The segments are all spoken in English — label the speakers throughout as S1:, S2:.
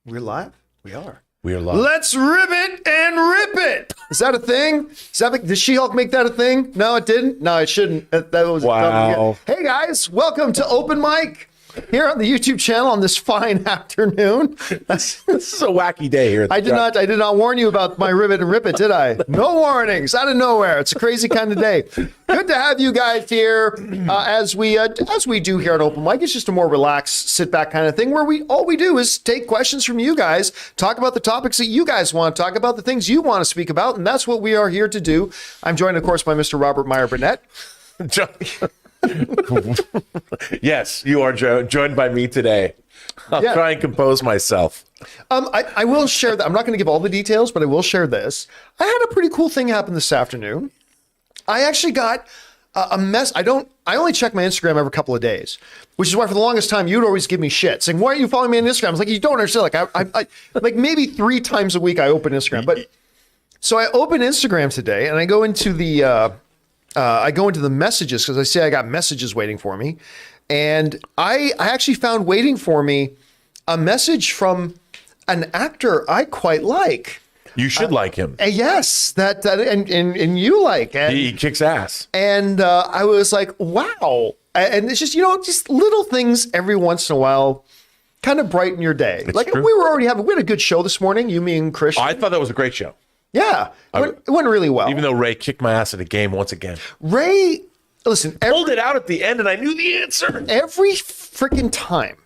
S1: We're live? We are.
S2: We are live.
S1: Let's rib it and rip it. Is that a thing? Did She-Hulk make that a thing? No, it didn't. No, it shouldn't. That was
S2: wow.
S1: Hey guys, welcome to Open Mic here on the YouTube channel on this fine afternoon.
S2: This is a wacky day here.
S1: I did not warn you about my rib it and rip it, did I? No warnings, out of nowhere. It's a crazy kind of day. Good to have you guys here as we do here at Open Mic. It's just a more relaxed, sit back kind of thing where all we do is take questions from you guys, talk about the topics that you guys want to talk about, the things you want to speak about, and that's what we are here to do. I'm joined, of course, by Mr. Robert Meyer Burnett.
S2: Yes, you are joined by me today. I'll try and compose myself.
S1: I will share that. I'm not going to give all the details, but I will share this. I had a pretty cool thing happen this afternoon. I actually got a mess. I only check my Instagram every couple of days, which is why for the longest time you'd always give me shit saying, "Why are you following me on Instagram?" I was like, "You don't understand." Like I like maybe 3 times a week I open Instagram, but so I open Instagram today and I go into the messages because I say I got messages waiting for me. And I actually found waiting for me a message from an actor I quite like.
S2: You should like him.
S1: Yes, and you like. And,
S2: he kicks ass.
S1: And I was like, wow. And it's just, just little things every once in a while kind of brighten your day.
S2: It's
S1: like
S2: true.
S1: we had a good show this morning, you, me, and Christian.
S2: I thought that was a great show.
S1: Yeah, it went really well.
S2: Even though Ray kicked my ass at a game once again.
S1: Ray, listen.
S2: Pulled it out at the end and I knew the answer.
S1: Every freaking time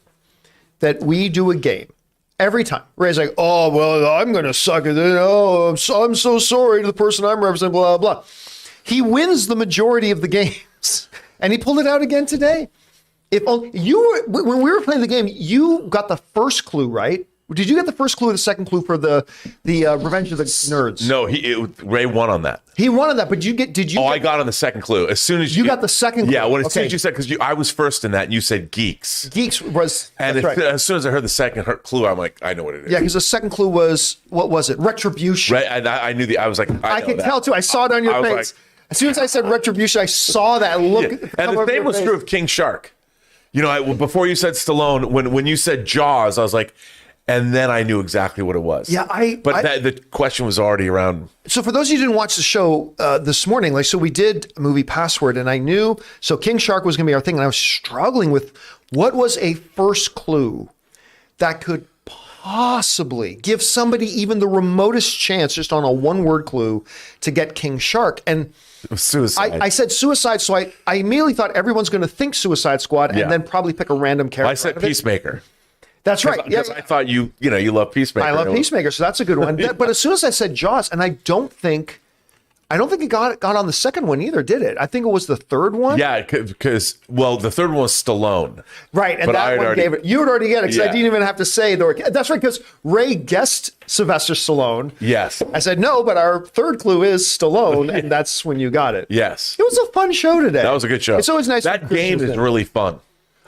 S1: that we do a game, every time, Ray's like, "Oh, well, I'm going to suck at it. Oh, I'm so sorry to the person I'm representing, blah, blah, blah." He wins the majority of the games. And he pulled it out again today. When we were playing the game, you got the first clue, right? Did you get the first clue or the second clue for the Revenge of the Nerds?
S2: No, Ray won on that.
S1: He won on that, but did you?
S2: I got on the second clue. As soon as
S1: you got the second clue.
S2: Yeah, as soon as you said, because I was first in that, and you said geeks.
S1: Geeks was,
S2: and
S1: right.
S2: As soon as I heard the second clue, I'm like, I know what it is.
S1: Yeah, because the second clue was, what was it? Retribution.
S2: Right, and I knew I was like, I
S1: could tell too. I saw it on your face. Like, as soon as I said Retribution, I saw that look.
S2: Yeah. And the same was true of King Shark. Before you said Stallone, when you said Jaws, I was like, and then I knew exactly what it was.
S1: Yeah,
S2: the question was already around.
S1: So for those of you who didn't watch the show this morning, we did a movie Password, and I knew, so King Shark was going to be our thing, and I was struggling with what was a first clue that could possibly give somebody even the remotest chance, just on a one-word clue, to get King Shark. And
S2: Suicide.
S1: I said Suicide, so I immediately thought everyone's going to think Suicide Squad and then probably pick a random character.
S2: I said Peacemaker.
S1: That's right.
S2: Because I thought you love Peacemaker.
S1: I love Peacemaker, so that's a good one. But as soon as I said Jaws, and I don't think it got on the second one either, did it? I think it was the third one.
S2: Yeah, because the third one was Stallone.
S1: Right, and that one gave it. You would already get it because I didn't even have to say the. That's right, because Ray guessed Sylvester Stallone.
S2: Yes.
S1: I said no, but our third clue is Stallone, and that's when you got it.
S2: Yes.
S1: It was a fun show today.
S2: That was a good show.
S1: It's always nice.
S2: That game is really fun.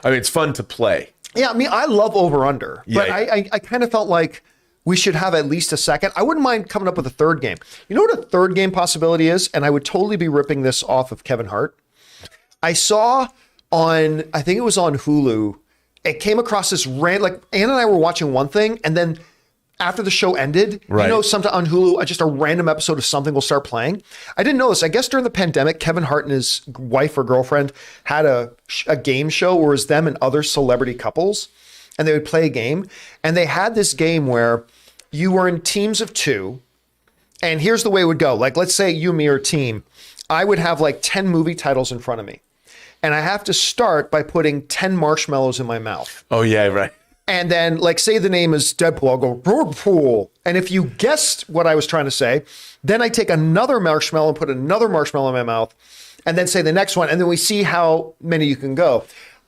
S2: I mean, it's fun to play.
S1: Yeah, I mean, I love over-under, but
S2: Yeah.
S1: I kind of felt like we should have at least a second. I wouldn't mind coming up with a third game. You know what a third game possibility is? And I would totally be ripping this off of Kevin Hart. I saw I think it was on Hulu, it came across this Ann and I were watching one thing, and then after the show ended,
S2: right.
S1: Sometimes on Hulu, just a random episode of something will start playing. I didn't know this. I guess during the pandemic, Kevin Hart and his wife or girlfriend had a game show where it was them and other celebrity couples, and they would play a game. And they had this game where you were in teams of 2, and here's the way it would go. Like, let's say you and me are a team. I would have 10 movie titles in front of me, and I have to start by putting 10 marshmallows in my mouth.
S2: Oh, yeah, right.
S1: And then, say the name is Deadpool, I'll go, Deadpool. And if you guessed what I was trying to say, then I take another marshmallow and put another marshmallow in my mouth, and then say the next one, and then we see how many you can go.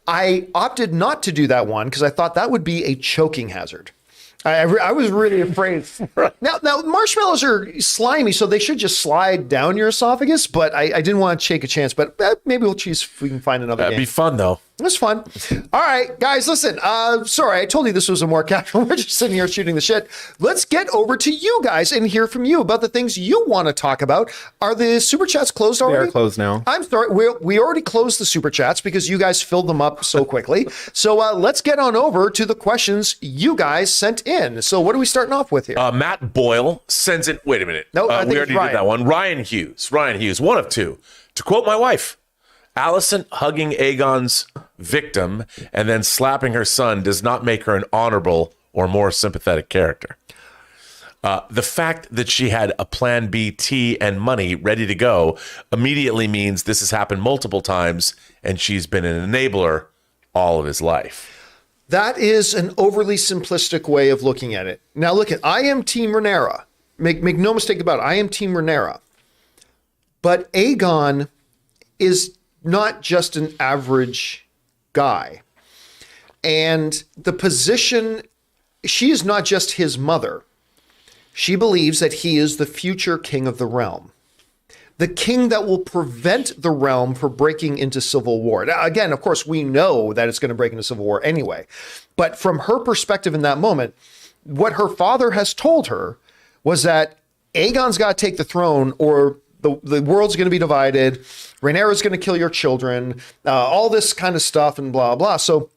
S1: I opted not to do that one because I thought that would be a choking hazard. I was really afraid. Now marshmallows are slimy, so they should just slide down your esophagus, but I didn't want to take a chance. But maybe we'll choose if we can find another game.
S2: That'd be fun, though.
S1: It was fun. All right, guys, listen. Sorry, I told you this was a more casual. We're just sitting here shooting the shit. Let's get over to you guys and hear from you about the things you want to talk about. Are the super chats closed already?
S3: They are closed now.
S1: I'm sorry. We already closed the super chats because you guys filled them up so quickly. So let's get on over to the questions you guys sent in. So what are we starting off with here?
S2: Matt Boyle sends in. Wait a minute.
S1: No, I think
S2: we already did that one. Ryan Hughes, one of two. To quote my wife, Alicent hugging Aegon's victim and then slapping her son does not make her an honorable or more sympathetic character. The fact that she had a plan B, tea, and money ready to go immediately means this has happened multiple times and she's been an enabler all of his life.
S1: That is an overly simplistic way of looking at it. Now, look, I am Team Rhaenyra. Make no mistake about it. I am Team Rhaenyra. But Aegon is not just an average guy. And the position, she is not just his mother. She believes that he is the future king of the realm. The king that will prevent the realm from breaking into civil war. Now, again, of course, we know that it's going to break into civil war anyway. But from her perspective in that moment, what her father has told her was that Aegon's got to take the throne or the world's going to be divided. Rhaenyra's going to kill your children, all this kind of stuff and blah, blah. So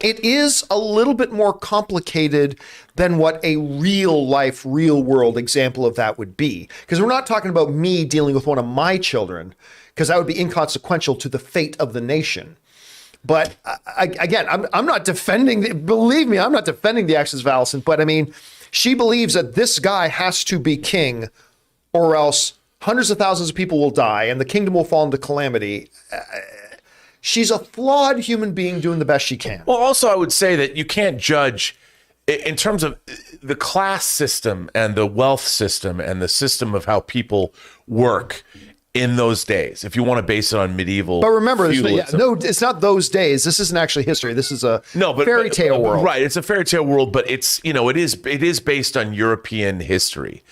S1: it is a little bit more complicated than what a real life, real world example of that would be. Because we're not talking about me dealing with one of my children, because that would be inconsequential to the fate of the nation. But again, I'm not defending, believe me, I'm not defending the actions of Alicent, but I mean, she believes that this guy has to be king or else hundreds of thousands of people will die and the kingdom will fall into calamity. She's a flawed human being doing the best she can.
S2: Well, also, I would say that you can't judge in terms of the class system and the wealth system and the system of how people work in those days. If you want to base it on medieval,
S1: but remember, no, it's not those days. This isn't actually history. This is a fairy tale world,
S2: right? It's a fairy tale world, but it's it is based on European history.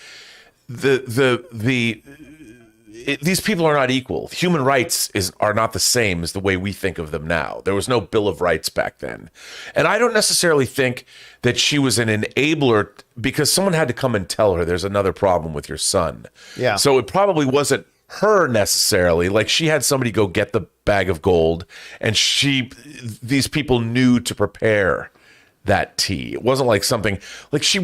S2: These people are not equal. Human rights are not the same as the way we think of them now. There was no Bill of Rights back then. And I don't necessarily think that she was an enabler because someone had to come and tell her there's another problem with your son.
S1: Yeah.
S2: So it probably wasn't her necessarily. Like she had somebody go get the bag of gold and these people knew to prepare that tea. It wasn't like something like she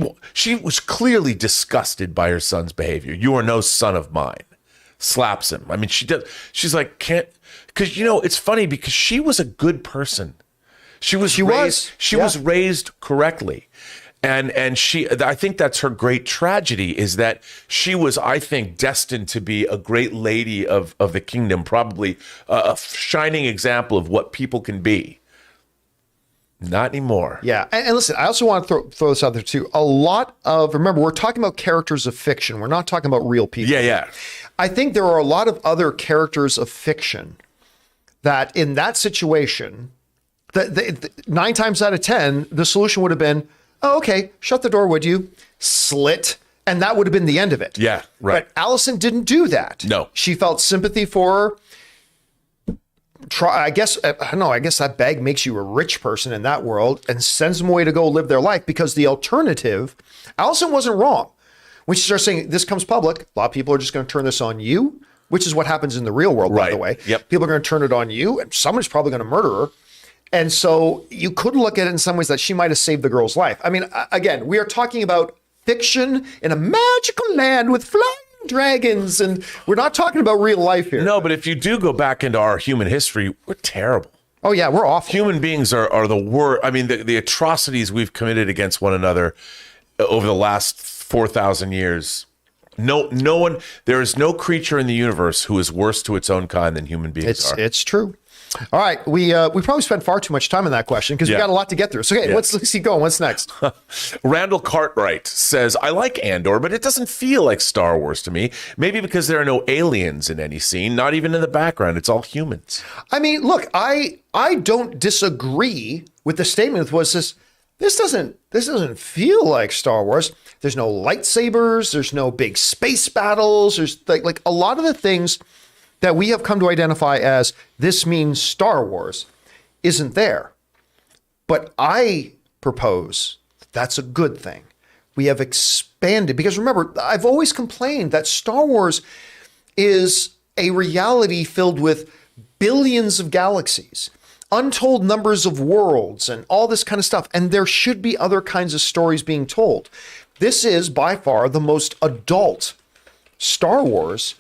S2: was clearly disgusted by her son's behavior. You are no son of mine. Slaps him. I mean, she's like, because it's funny because she was a good person. She was raised correctly. And I think that's her great tragedy is that she was, I think, destined to be a great lady of the kingdom, probably a shining example of what people can be. Not anymore.
S1: Yeah. And listen, I also want to throw this out there too. Remember, we're talking about characters of fiction. We're not talking about real people.
S2: Yeah.
S1: I think there are a lot of other characters of fiction that in that situation, 9 times out of 10, the solution would have been, oh, okay, shut the door, would you? Slit. And that would have been the end of it.
S2: Yeah, right.
S1: But Alicent didn't do that.
S2: No.
S1: She felt sympathy for her. I guess that bag makes you a rich person in that world and sends them away to go live their life because the alternative, Alicent wasn't wrong. When she starts saying this comes public, a lot of people are just going to turn this on you, which is what happens in the real world, by the way.
S2: Yep.
S1: People are going to turn it on you and someone's probably going to murder her. And so you could look at it in some ways that she might have saved the girl's life. I mean, again, we are talking about fiction in a magical land with flying dragons, and we're not talking about real life here.
S2: No, but if you do go back into our human history, we're terrible.
S1: Oh yeah, we're awful.
S2: Human beings are the worst. I mean, the atrocities we've committed against one another over the last 4,000 years. No one. There is no creature in the universe who is worse to its own kind than human beings are.
S1: It's true. All right, we probably spent far too much time on that question because we got a lot to get through. So, okay, let's keep going. What's next?
S2: Randall Cartwright says, I like Andor, but it doesn't feel like Star Wars to me. Maybe because there are no aliens in any scene, not even in the background. It's all humans.
S1: I mean, look, I don't disagree with the statement. This doesn't feel like Star Wars. There's no lightsabers. There's no big space battles. There's like a lot of the things that we have come to identify as this means Star Wars isn't there. But I propose that's a good thing. We have expanded, because remember, I've always complained that Star Wars is a reality filled with billions of galaxies, untold numbers of worlds, and all this kind of stuff. And there should be other kinds of stories being told. This is by far the most adult Star Wars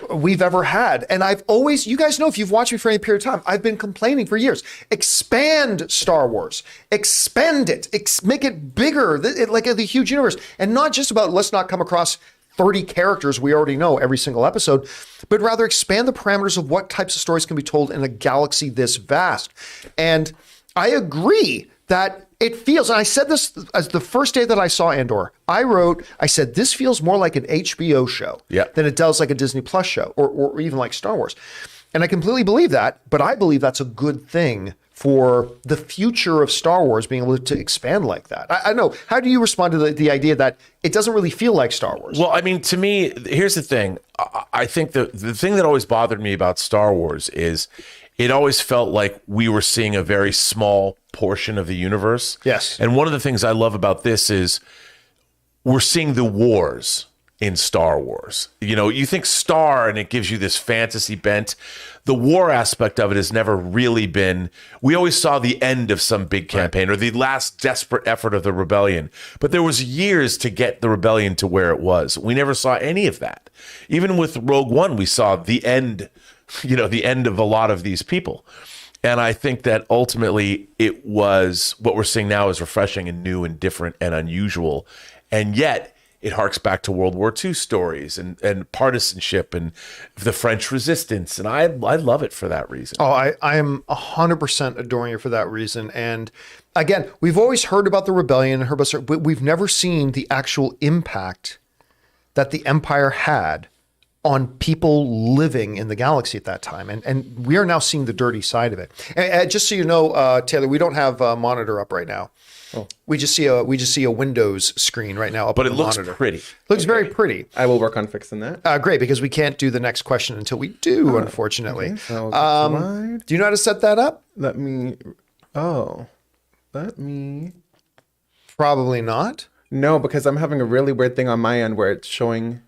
S1: we've ever had. And I've always, you guys know, if you've watched me for any period of time, I've been complaining for years. Expand Star Wars, expand it, make it bigger, like the huge universe. And not just about, let's not come across 30 characters we already know every single episode, but rather expand the parameters of what types of stories can be told in a galaxy this vast. And I agree that it feels, and I said this as the first day that I saw Andor, I said, this feels more like an HBO show than it does like a Disney Plus show or even like Star Wars. And I completely believe that, but I believe that's a good thing for the future of Star Wars being able to expand like that. I know. How do you respond to the idea that it doesn't really feel like Star Wars?
S2: Well, I mean, to me, here's the thing. I think the thing that always bothered me about Star Wars is it always felt like we were seeing a very small portion of the universe.
S1: Yes.
S2: And one of the things I love about this is we're seeing the wars in Star Wars. You know, you think Star and it gives you this fantasy bent. The war aspect of it has never really been, we always saw the end of some big campaign or the last desperate effort of the rebellion. But there was years to get the rebellion to where it was. We never saw any of that. Even with Rogue One, we saw the end, the end of a lot of these people. And I think that ultimately it was, what we're seeing now is refreshing and new and different and unusual. And yet it harks back to World War II stories and partisanship and the French resistance. And I love it for that reason.
S1: Oh, I am 100% adoring it for that reason. And again, we've always heard about the rebellion, but we've never seen the actual impact that the Empire had on people living in the galaxy at that time. And we are now seeing the dirty side of it. And just so you know, Taylor, we don't have a monitor up right now. Oh. We just see a Windows screen right now up on the monitor.
S2: But it looks pretty.
S1: Looks very pretty.
S3: I will work on fixing that.
S1: Great, because we can't do the next question until we do, unfortunately.
S3: Okay, so
S1: do you know how to set that up? Probably not.
S3: No, because I'm having a really weird thing on my end where it's showing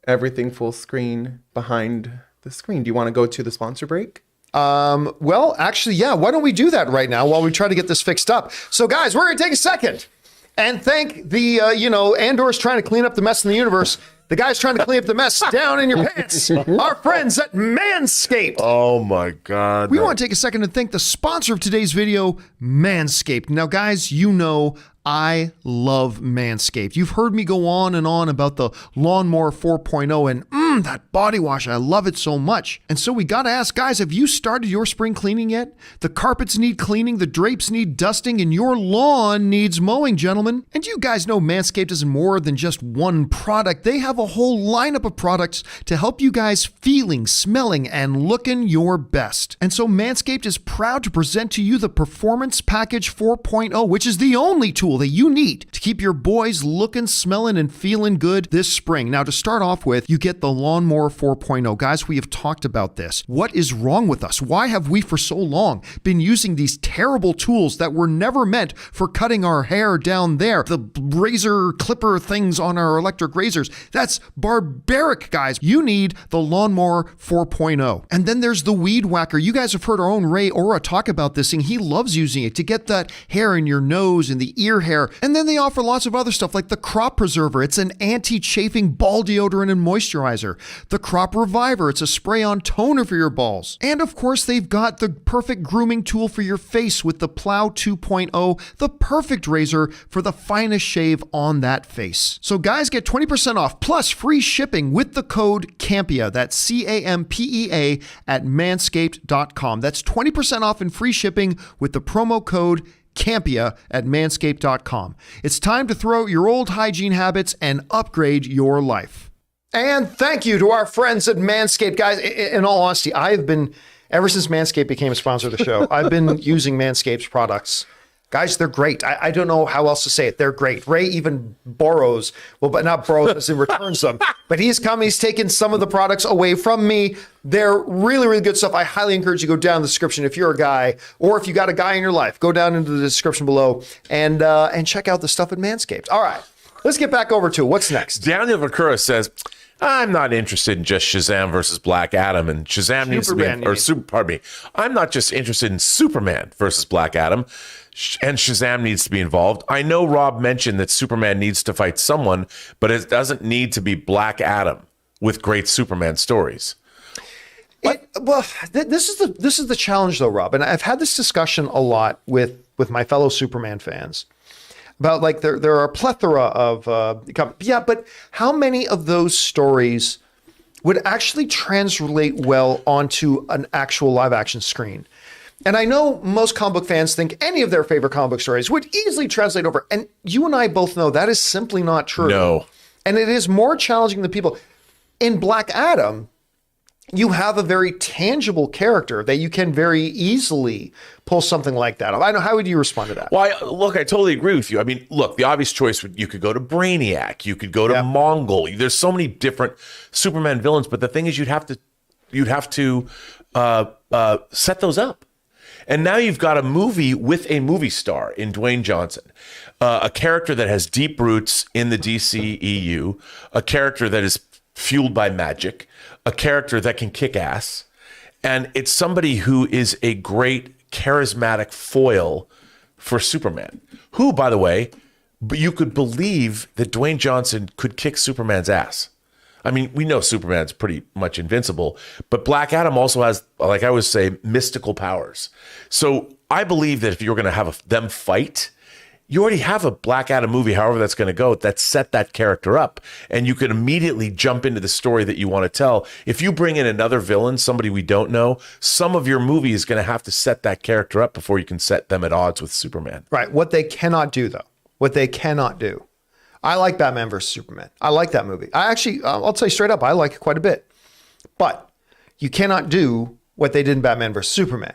S3: everything full screen behind the screen. Do you want to go to the sponsor break?
S1: Well, actually, yeah. Why don't we do that right now while we try to get this fixed up? So, guys, we're going to take a second and thank the, Andor's trying to clean up the mess in the universe. The guy's trying to clean up the mess down in your pants. Our friends at MANSCAPED.
S2: Oh, my God.
S1: We want to take a second and thank the sponsor of today's video, MANSCAPED. Now, guys, I love MANSCAPED. You've heard me go on and on about the Lawnmower 4.0 and that body wash. I love it so much. And so we got to ask, guys, have you started your spring cleaning yet? The carpets need cleaning, the drapes need dusting, and your lawn needs mowing, gentlemen. And you guys know MANSCAPED is more than just one product. They have a whole lineup of products to help you guys feeling, smelling, and looking your best. And so MANSCAPED is proud to present to you the Performance Package 4.0, which is the only tool that you need to keep your boys looking, smelling, and feeling good this spring. Now, to start off with, you get the Lawnmower 4.0. Guys, we have talked about this. What is wrong with us? Why have we for so long been using these terrible tools that were never meant for cutting our hair down there? The razor clipper things on our electric razors. That's barbaric, guys. You need the Lawnmower 4.0. And then there's the Weed Whacker. You guys have heard our own Ray Ora talk about this thing. He loves using it to get that hair in your nose and the ear hair. And then they offer lots of other stuff like the Crop Preserver. It's an anti-chafing ball deodorant and moisturizer. The Crop Reviver. It's a spray-on toner for your balls. And of course, they've got the perfect grooming tool for your face with the Plow 2.0, the perfect razor for the finest shave on that face. So guys, get 20% off plus free shipping with the code CAMPEA. That's CAMPEA at manscaped.com. That's 20% off and free shipping with the promo code Campea at manscaped.com. It's time to throw out your old hygiene habits and upgrade your life. And thank you to our friends at MANSCAPED. Guys, in all honesty, ever since MANSCAPED became a sponsor of the show, I've been using MANSCAPED's products Guys, they're great. I don't know how else to say it. They're great. Ray even borrows, well, but not borrows as he returns them. But he's taken some of the products away from me. They're really, really good stuff. I highly encourage you to go down in the description if you're a guy, or if you got a guy in your life, go down into the description below and check out the stuff at Manscaped. All right, let's get back over to it. What's next?
S2: Daniel Vakura says, I'm not interested in just Shazam versus Black Adam, and Shazam needs to be, I'm not just interested in Superman versus Black Adam, and Shazam needs to be involved. I know Rob mentioned that Superman needs to fight someone, but it doesn't need to be Black Adam with great Superman stories.
S1: This is the challenge, though, Rob, and I've had this discussion a lot with my fellow Superman fans. About like there are a plethora of but how many of those stories would actually translate well onto an actual live action screen? And I know most comic book fans think any of their favorite comic book stories would easily translate over, and you and I both know that is simply not true.
S2: No,
S1: and it is more challenging than people. In Black Adam, you have a very tangible character that you can very easily pull something like that off. I know. How would you respond to that?
S2: Well, I totally agree with you. I mean, look, the obvious choice, you could go to Brainiac, you could go to Mongol. There's so many different Superman villains, but the thing is, you'd have to set those up. And now you've got a movie with a movie star in Dwayne Johnson, a character that has deep roots in the DCEU, a character that is fueled by magic, a character that can kick ass, and it's somebody who is a great charismatic foil for Superman, who, by the way, you could believe that Dwayne Johnson could kick Superman's ass. I mean, we know Superman's pretty much invincible, but Black Adam also has, like I would say, mystical powers. So I believe that if you're going to have them fight, you already have a Black Adam movie, however that's going to go, that set that character up. And you can immediately jump into the story that you want to tell. If you bring in another villain, somebody we don't know, some of your movie is going to have to set that character up before you can set them at odds with Superman.
S1: Right. What they cannot do, though, I like Batman versus Superman. I like that movie. I'll tell you straight up, I like it quite a bit. But you cannot do what they did in Batman versus Superman,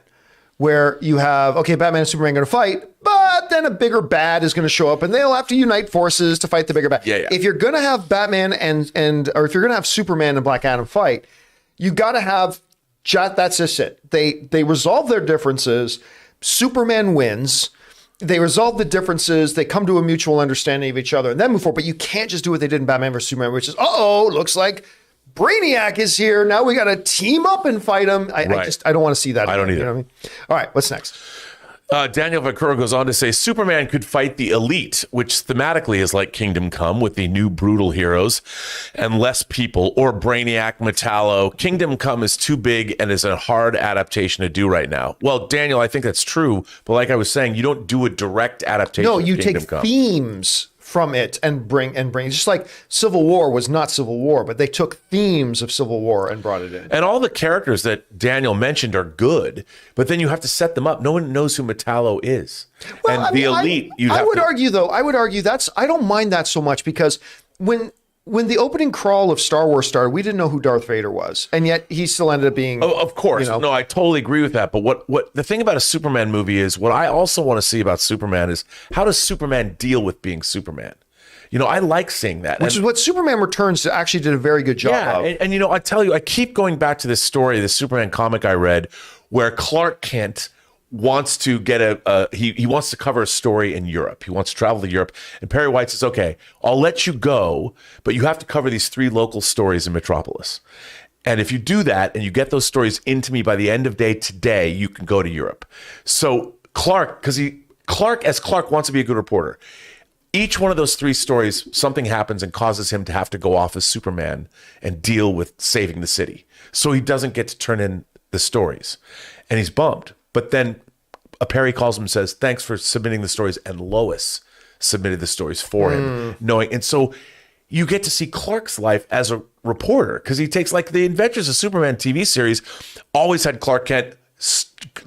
S1: where you have, Batman and Superman going to fight, but then a bigger bad is going to show up and they'll have to unite forces to fight the bigger bad.
S2: Yeah.
S1: If you're going to have Batman or if you're going to have Superman and Black Adam fight, you got to have, that's just it. They resolve their differences. Superman wins. They resolve the differences. They come to a mutual understanding of each other and then move forward. But you can't just do what they did in Batman versus Superman, which is, looks like Brainiac is here. Now we got to team up and fight him. I don't want to see that.
S2: I don't either.
S1: You know what I mean? All right, what's next?
S2: Daniel Vakura goes on to say, Superman could fight the elite, which thematically is like Kingdom Come with the new brutal heroes and less people, or Brainiac, Metallo. Kingdom Come is too big and is a hard adaptation to do right now. Well, Daniel, I think that's true. But like I was saying, you don't do a direct adaptation of Kingdom Come.
S1: Themes from it and bring just like Civil War was not Civil War, but they took themes of Civil War and brought it in.
S2: And all the characters that Daniel mentioned are good, but then you have to set them up. No one knows who Metallo is.
S1: Well,
S2: and elite,
S1: I would argue I don't mind that so much, because when the opening crawl of Star Wars started, we didn't know who Darth Vader was, and yet he still ended up being.
S2: Oh, of course. No, I totally agree with that. But what the thing about a Superman movie is, what I also want to see about Superman is, how does Superman deal with being Superman? I like seeing that.
S1: Which is what Superman Returns actually did a very good job of.
S2: And I tell you, I keep going back to this story, this Superman comic I read, where Clark Kent wants to get he wants to cover a story in Europe. He wants to travel to Europe. And Perry White says, okay, I'll let you go, but you have to cover these 3 local stories in Metropolis. And if you do that and you get those stories into me by the end of day today, you can go to Europe. So Clark wants to be a good reporter. Each one of those 3 stories, something happens and causes him to have to go off as Superman and deal with saving the city. So he doesn't get to turn in the stories. And he's bummed. But then Perry calls him and says, thanks for submitting the stories. And Lois submitted the stories for him, knowing. And so you get to see Clark's life as a reporter, because he takes, like, the Adventures of Superman TV series always had Clark Kent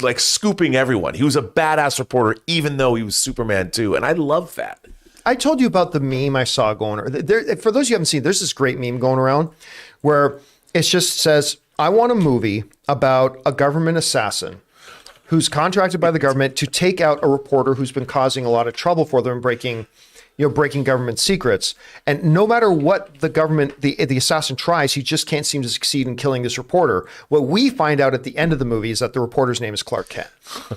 S2: like scooping everyone. He was a badass reporter, even though he was Superman too. And I love that.
S1: I told you about the meme I saw going around. For those you haven't seen, there's this great meme going around where it just says, I want a movie about a government assassin who's contracted by the government to take out a reporter who's been causing a lot of trouble for them, breaking government secrets. And no matter what the government, the assassin tries, he just can't seem to succeed in killing this reporter. What we find out at the end of the movie is that the reporter's name is Clark Kent.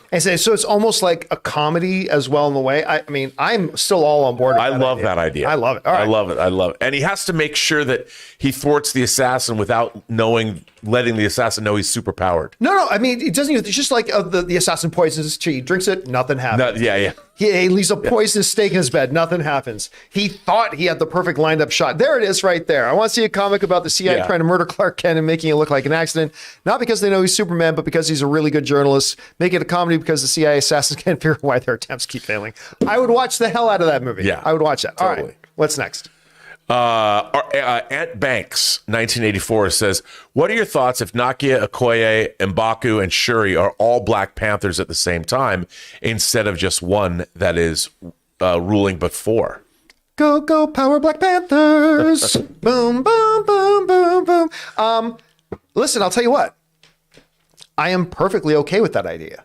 S1: And so it's almost like a comedy as well in the way. I mean, I'm still all on board with
S2: I love that idea.
S1: I love it. All right.
S2: I love it. I love it. And he has to make sure that he thwarts the assassin without letting the assassin know he's super powered.
S1: No. I mean, it doesn't even, it's just like the assassin poisons his tea. He drinks it, nothing happens.
S2: Yeah.
S1: He leaves a poisonous steak in his bed. Nothing happens. He thought he had the perfect lined up shot. There it is right there. I want to see a comic about the CIA trying to murder Clark Kent and making it look like an accident. Not because they know he's Superman, but because he's a really good journalist. Make it a comedy because the CIA assassins can't figure out why their attempts keep failing. I would watch the hell out of that movie.
S2: Yeah.
S1: I would watch that.
S2: Totally.
S1: All right. What's next?
S2: Ant Banks, 1984, says, what are your thoughts if Nakia, Okoye, M'Baku, and Shuri are all Black Panthers at the same time instead of just one that is ruling but four?
S1: Go, go, power Black Panthers. Boom, boom, boom, boom, boom. Listen, I'll tell you what. I am perfectly okay with that idea.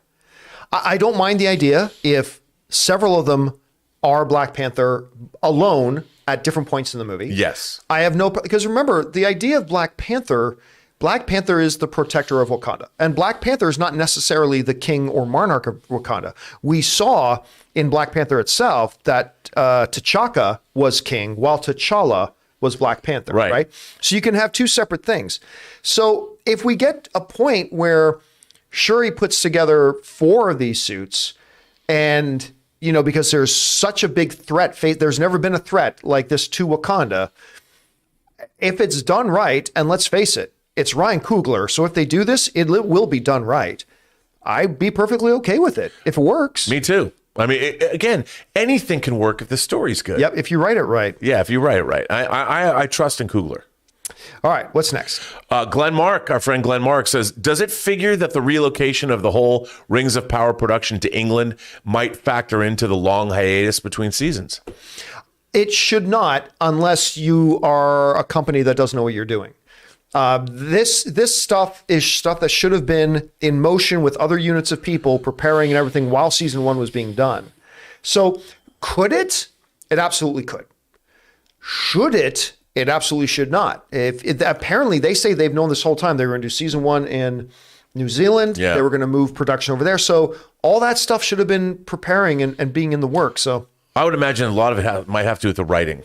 S1: I don't mind the idea if several of them are Black Panther alone at different points in the movie.
S2: Yes.
S1: I have no, because remember, the idea of Black Panther is the protector of Wakanda. And Black Panther is not necessarily the king or monarch of Wakanda. We saw in Black Panther itself that T'Chaka was king while T'Challa was Black Panther, right? So you can have two separate things. So if we get a point where Shuri puts together 4 of these suits and, because there's such a big threat, there's never been a threat like this to Wakanda. If it's done right, and let's face it, it's Ryan Coogler. So if they do this, it will be done right. I'd be perfectly okay with it if it works.
S2: Me too. I mean, again, anything can work if the story's good.
S1: Yep, if you write it right.
S2: Yeah, if you write it right. I trust in Coogler.
S1: All right, what's next?
S2: Glenn Mark, our friend Glenn Mark, says, does it figure that the relocation of the whole Rings of Power production to England might factor into the long hiatus between seasons?
S1: It should not, unless you are a company that doesn't know what you're doing. This stuff is stuff that should have been in motion with other units of people preparing and everything while season 1 was being done. So could it? It absolutely could. Should it? It absolutely should not. Apparently they say they've known this whole time they were going to do season 1 in New Zealand.
S2: Yeah.
S1: They were going to move production over there. So all that stuff should have been preparing and being in the work. So
S2: I would imagine a lot of it might have to do with the writing,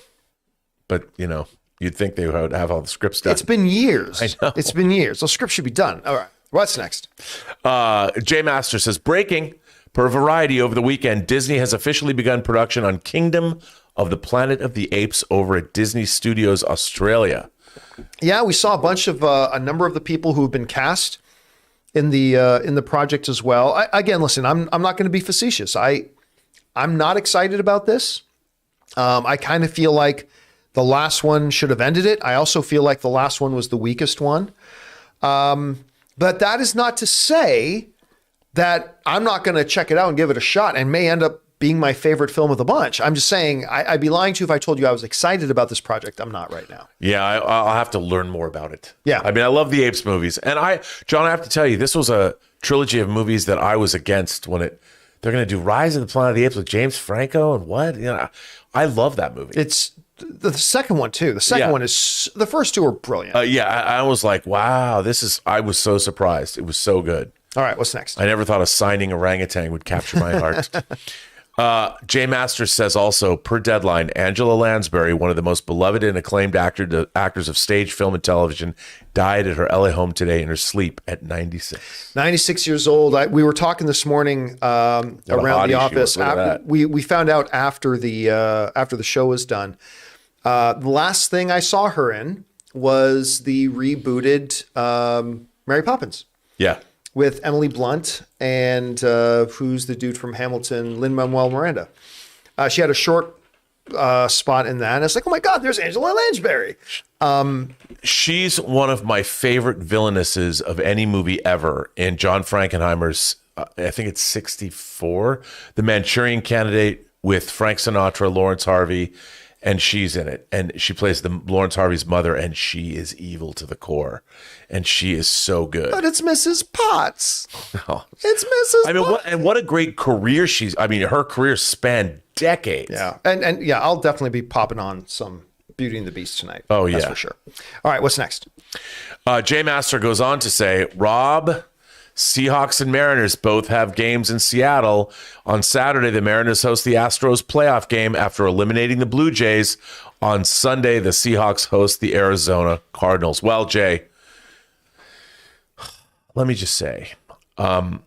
S2: but you'd think they would have all the scripts done.
S1: It's been years.
S2: I know.
S1: It's been years. The script should be done. All right. What's next?
S2: Jay Master says, breaking per Variety over the weekend, Disney has officially begun production on Kingdom of the Planet of the Apes over at Disney Studios Australia.
S1: Yeah, we saw a number of the people who have been cast in the project as well. Again, listen, I'm not going to be facetious. I'm not excited about this. I kind of feel like the last one should have ended it. I also feel like the last one was the weakest one. But that is not to say that I'm not going to check it out and give it a shot and may end up being my favorite film of the bunch. I'm just saying I'd be lying to you if I told you I was excited about this project. I'm not right now.
S2: Yeah, I'll have to learn more about it.
S1: Yeah.
S2: I mean, I love the Apes movies. And John, I have to tell you, this was a trilogy of movies that I was against when they're going to do Rise of the Planet of the Apes with James Franco and what? I love that movie.
S1: It's the second one too. The second one is, the first 2 are brilliant.
S2: I was like, wow, I was so surprised. It was so good.
S1: All right, what's next?
S2: I never thought a signing orangutan would capture my heart. Jay Masters says also, per Deadline, Angela Lansbury, one of the most beloved and acclaimed actors of stage, film, and television, died at her LA home today in her sleep at 96.
S1: 96 years old. We were talking this morning around the office. We found out after the show was done. The last thing I saw her in was the rebooted Mary Poppins.
S2: Yeah.
S1: With Emily Blunt and who's the dude from Hamilton, Lin-Manuel Miranda. She had a short spot in that. And it's like, oh my God, there's Angela Lansbury.
S2: She's one of my favorite villainesses of any movie ever in John Frankenheimer's, I think it's 64, The Manchurian Candidate with Frank Sinatra, Lawrence Harvey, and she's in it, and she plays the Lawrence Harvey's mother, and she is evil to the core, and she is so good.
S1: But it's Mrs. Potts.
S2: Oh.
S1: It's Mrs.
S2: I mean,
S1: Potts.
S2: what a great career her career spanned decades.
S1: Yeah, and yeah, I'll definitely be popping on some Beauty and the Beast tonight.
S2: Oh, yeah.
S1: That's for sure. All right, what's next?
S2: Jay Master goes on to say, Rob, Seahawks and Mariners both have games in Seattle. On Saturday, the Mariners host the Astros playoff game after eliminating the Blue Jays. On Sunday, the Seahawks host the Arizona Cardinals. Well, Jay, let me just say, I'm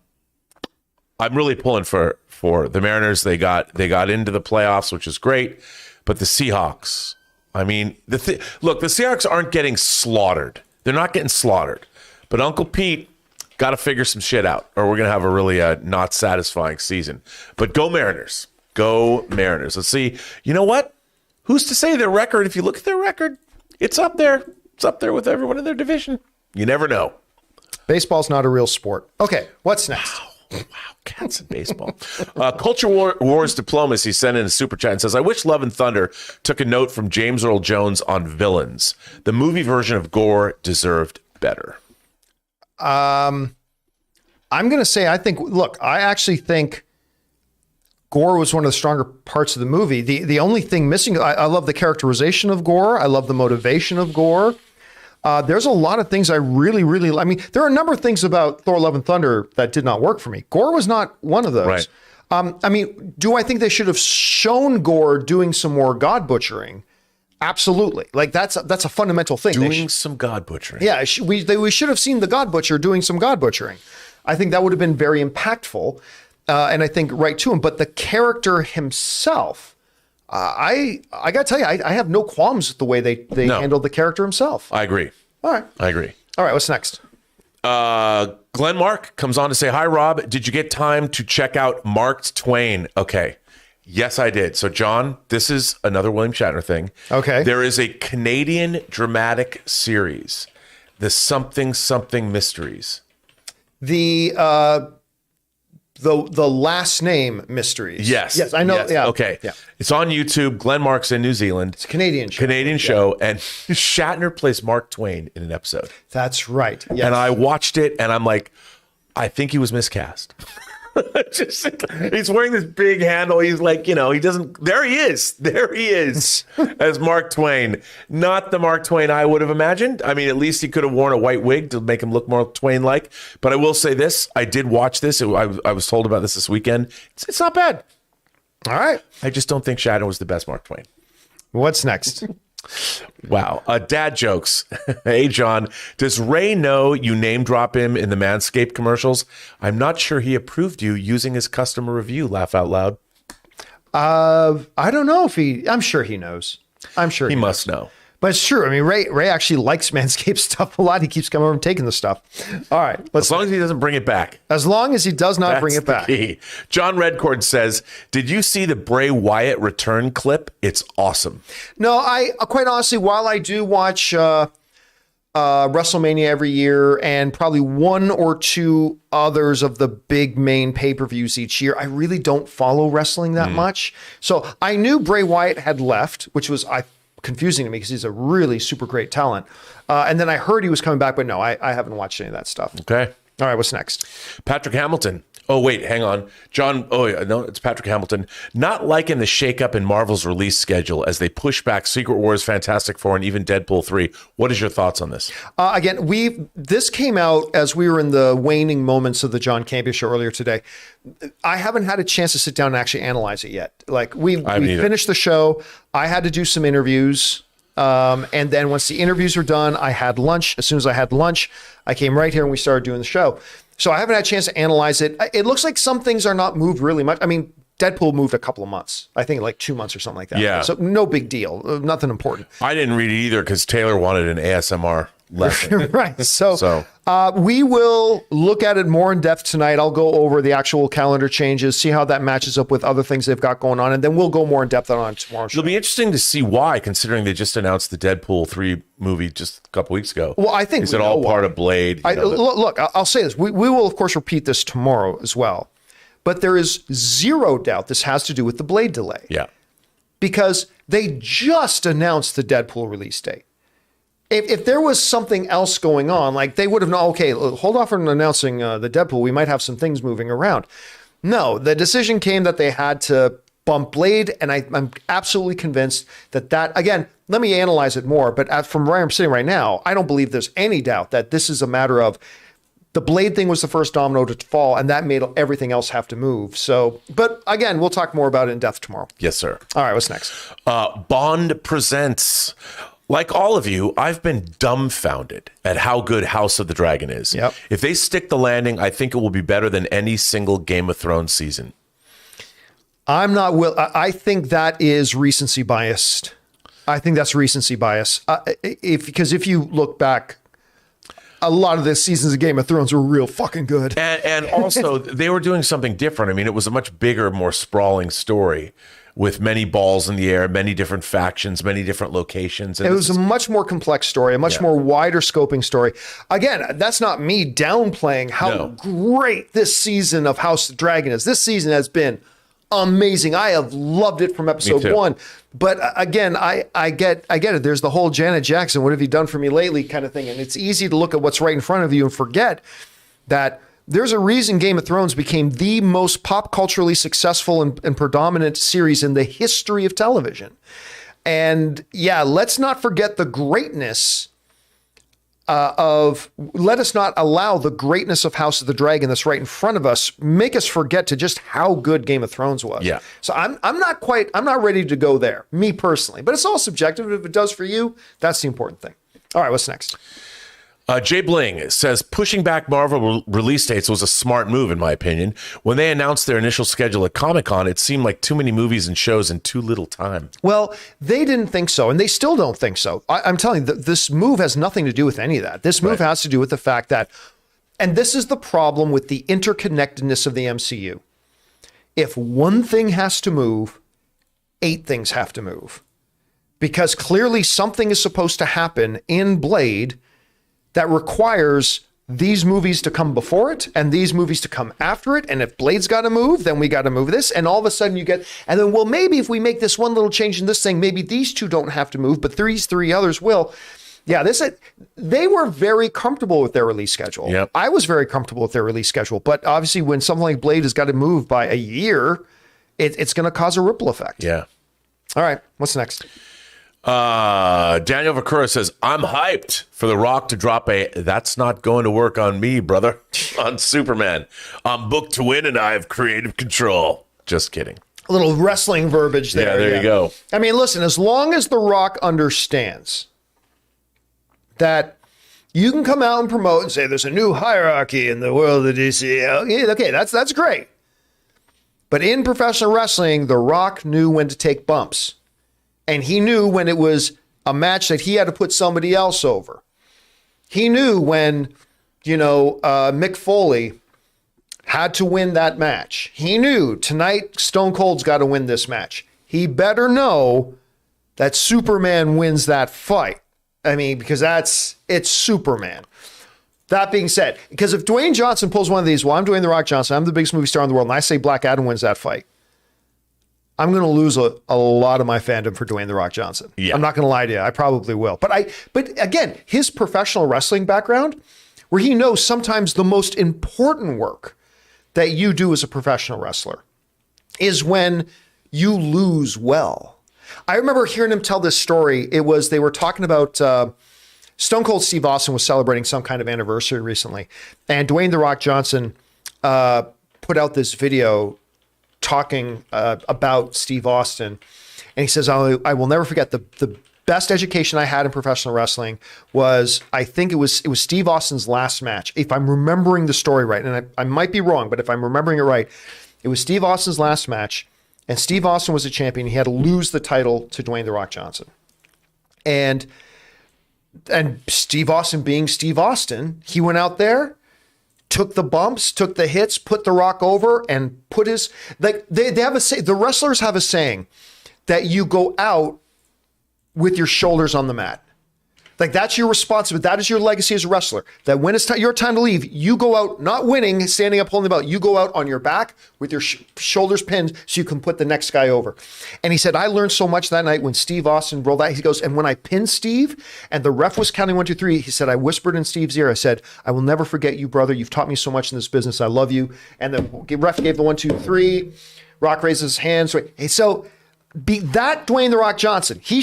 S2: really pulling for the Mariners. They got into the playoffs, which is great, but the Seahawks, I mean, look, the Seahawks aren't getting slaughtered. They're not getting slaughtered, but Uncle Pete got to figure some shit out, or we're going to have a really not satisfying season. But go Mariners. Go Mariners. Let's see. You know what? Who's to say their record? If you look at their record, it's up there. It's up there with everyone in their division. You never know.
S1: Baseball's not a real sport. Okay, what's next?
S2: Wow, cats and baseball. Culture Wars Diplomacy sent in a super chat and says, I wish Love and Thunder took a note from James Earl Jones on villains. The movie version of Gore deserved better.
S1: I'm going to say, I actually think Gore was one of the stronger parts of the movie. The only thing missing, I love the characterization of Gore. I love the motivation of Gore. There's a lot of things I really, really, I mean, there are a number of things about Thor: Love and Thunder that did not work for me. Gore was not one of those.
S2: Right.
S1: I mean, do I think they should have shown Gore doing some more God butchering? Absolutely. Like that's a fundamental thing.
S2: Doing some God butchering.
S1: Yeah, we should have seen the God Butcher doing some God butchering. I think that would have been very impactful, and I think right to him. But the character himself, I got to tell you, I have no qualms with the way they handled the character himself.
S2: I agree.
S1: All right.
S2: I agree.
S1: All right, what's next?
S2: Glenn Mark comes on to say, hi, Rob. Did you get time to check out Mark Twain? Okay. Yes, I did. So, John, this is another William Shatner thing. Okay. There is a Canadian dramatic series, the Something Something Mysteries.
S1: The last name mysteries.
S2: Yes.
S1: Yes, I know.
S2: Yes.
S1: Yeah.
S2: Okay.
S1: Yeah.
S2: It's on YouTube. Glenn Mark's in New Zealand.
S1: It's a Canadian show.
S2: Canadian show. And Shatner plays Mark Twain in an episode.
S1: That's right. Yes.
S2: And I watched it and I'm like, I think he was miscast. He's wearing this big handle. He's like, he doesn't. There he is as Mark Twain. Not the Mark Twain I would have imagined. I mean, at least he could have worn a white wig to make him look more Twain-like. But I will say this: I did watch this. I was told about this weekend. It's not bad.
S1: All right.
S2: I just don't think Shatner was the best Mark Twain.
S1: What's next?
S2: Wow. Dad jokes. Hey, John, does Ray know you name drop him in the MANSCAPED commercials? I'm not sure he approved you using his customer review. Laugh out loud.
S1: I don't know if I'm sure he knows. I'm sure
S2: he must know.
S1: But it's true. I mean, Ray actually likes Manscaped stuff a lot. He keeps coming over and taking the stuff. All right.
S2: As long as he doesn't bring it back.
S1: As long as he does not bring it back.
S2: Key. John Redcord says, did you see the Bray Wyatt return clip? It's awesome.
S1: No, I quite honestly, while I do watch WrestleMania every year and probably one or two others of the big main pay-per-views each year, I really don't follow wrestling that much. So I knew Bray Wyatt had left, which was confusing to me because he's a really super great talent. And then I heard he was coming back, but no, I haven't watched any of that stuff.
S2: Okay.
S1: All right, what's next?
S2: Patrick Hamilton. Oh, wait, hang on. John, no, it's Patrick Hamilton. Not liking the shakeup in Marvel's release schedule as they push back Secret Wars, Fantastic Four, and even Deadpool 3. What is your thoughts on this?
S1: Again, this came out as we were in the waning moments of the John Campea Show earlier today. I haven't had a chance to sit down and actually analyze it yet. Like we finished the show. I had to do some interviews. And then once the interviews were done, I had lunch. As soon as I had lunch, I came right here and we started doing the show. So I haven't had a chance to analyze it. It looks like some things are not moved really much. I mean, Deadpool moved a couple of months. I think like 2 months or something like that.
S2: Yeah.
S1: So no big deal. Nothing important.
S2: I didn't read it either because Taylor wanted an ASMR lesson.
S1: Right. So we will look at it more in depth tonight. I'll go over the actual calendar changes, see how that matches up with other things they've got going on, and then we'll go more in depth on it tomorrow.
S2: It'll be interesting to see why, considering they just announced the Deadpool 3 movie just a couple weeks ago.
S1: Well, I think
S2: is it all part of Blade?
S1: Look, I'll say this. We will, of course, repeat this tomorrow as well. But there is zero doubt this has to do with the Blade delay.
S2: Yeah.
S1: because they just announced the Deadpool release date. If there was something else going on, like they would have known, okay, hold off on announcing the Deadpool. We might have some things moving around. No, the decision came that they had to bump Blade, and I'm absolutely convinced that, again, let me analyze it more, but from where I'm sitting right now, I don't believe there's any doubt that this is a matter of the Blade thing was the first domino to fall, and that made everything else have to move. So, but again, we'll talk more about it in depth tomorrow.
S2: Yes, sir.
S1: All right, what's next?
S2: Bond presents. Like all of you, I've been dumbfounded at how good House of the Dragon is.
S1: Yep.
S2: If they stick the landing, I think it will be better than any single Game of Thrones season.
S1: I'm not I think that is recency biased. I think that's recency bias. Because if you look back, a lot of the seasons of Game of Thrones were real fucking good.
S2: And also, they were doing something different. I mean, it was a much bigger, more sprawling story with many balls in the air, many different factions, many different locations. And
S1: it was a much more complex story, a much more wider scoping story. Again, that's not me downplaying how great this season of House of the Dragon is. This season has been amazing. I have loved it from episode 1. But again, I get it. There's the whole Janet Jackson, what have you done for me lately kind of thing. And it's easy to look at what's right in front of you and forget that there's a reason Game of Thrones became the most pop culturally successful and predominant series in the history of television. And yeah, let's not forget the greatness let us not allow the greatness of House of the Dragon that's right in front of us make us forget to just how good Game of Thrones was.
S2: Yeah.
S1: So I'm not ready to go there, me personally, but it's all subjective. If it does for you, that's the important thing. All right, what's next?
S2: Jay Bling says pushing back Marvel release dates was a smart move, in my opinion. When they announced their initial schedule at Comic-Con, it seemed like too many movies and shows in too little time.
S1: Well, they didn't think so, and they still don't think so. I'm telling you, this move has nothing to do with any of that. This move has to do with the fact that, and this is the problem with the interconnectedness of the MCU. If one thing has to move, 8 things have to move. Because clearly something is supposed to happen in Blade that requires these movies to come before it and these movies to come after it. And if Blade's got to move, then we got to move this. And all of a sudden you get, and then, well, maybe if we make this one little change in this thing, maybe these 2 don't have to move, but these 3 others will. Yeah, they were very comfortable with their release schedule.
S2: Yep.
S1: I was very comfortable with their release schedule, but obviously when something like Blade has got to move by a year, it's going to cause a ripple effect.
S2: Yeah.
S1: All right, what's next?
S2: Daniel Vakura says, I'm hyped for The Rock to drop a "that's not going to work on me, brother" on Superman. I'm booked to win and I have creative control. Just kidding.
S1: A little wrestling verbiage there.
S2: Yeah, there you go.
S1: I mean, listen, as long as The Rock understands that you can come out and promote and say there's a new hierarchy in the world of DC. Okay, that's great. But in professional wrestling, The Rock knew when to take bumps. And he knew when it was a match that he had to put somebody else over. He knew when, Mick Foley had to win that match. He knew tonight Stone Cold's got to win this match. He better know that Superman wins that fight. I mean, because it's Superman. That being said, because if Dwayne Johnson pulls one of these, well, I'm Dwayne The Rock Johnson, I'm the biggest movie star in the world, and I say Black Adam wins that fight, I'm going to lose a lot of my fandom for Dwayne The Rock Johnson. Yeah. I'm not going to lie to you. I probably will. But again, his professional wrestling background, where he knows sometimes the most important work that you do as a professional wrestler is when you lose well. I remember hearing him tell this story. They were talking about Stone Cold Steve Austin was celebrating some kind of anniversary recently. And Dwayne The Rock Johnson put out this video talking about Steve Austin. And he says, I will never forget the best education I had in professional wrestling was, I think it was Steve Austin's last match. If I'm remembering the story right, and I might be wrong, but if I'm remembering it right, it was Steve Austin's last match, and Steve Austin was a champion. He had to lose the title to Dwayne The Rock Johnson. And Steve Austin being Steve Austin, he went out there, took the bumps, took the hits, put The Rock over, and put his, like, they have a say, the wrestlers have a saying that you go out with your shoulders on the mat. Like, that's your responsibility. That is your legacy as a wrestler. That when it's your time to leave, you go out not winning, standing up holding the belt. You go out on your back with your shoulders pinned so you can put the next guy over. And he said, I learned so much that night when Steve Austin rolled out. He goes, and when I pinned Steve and the ref was counting 1, 2, 3, he said, I whispered in Steve's ear, I said, I will never forget you, brother. You've taught me so much in this business. I love you. And the ref gave the 1, 2, 3. Rock raises his hands. So be that Dwayne The Rock Johnson. He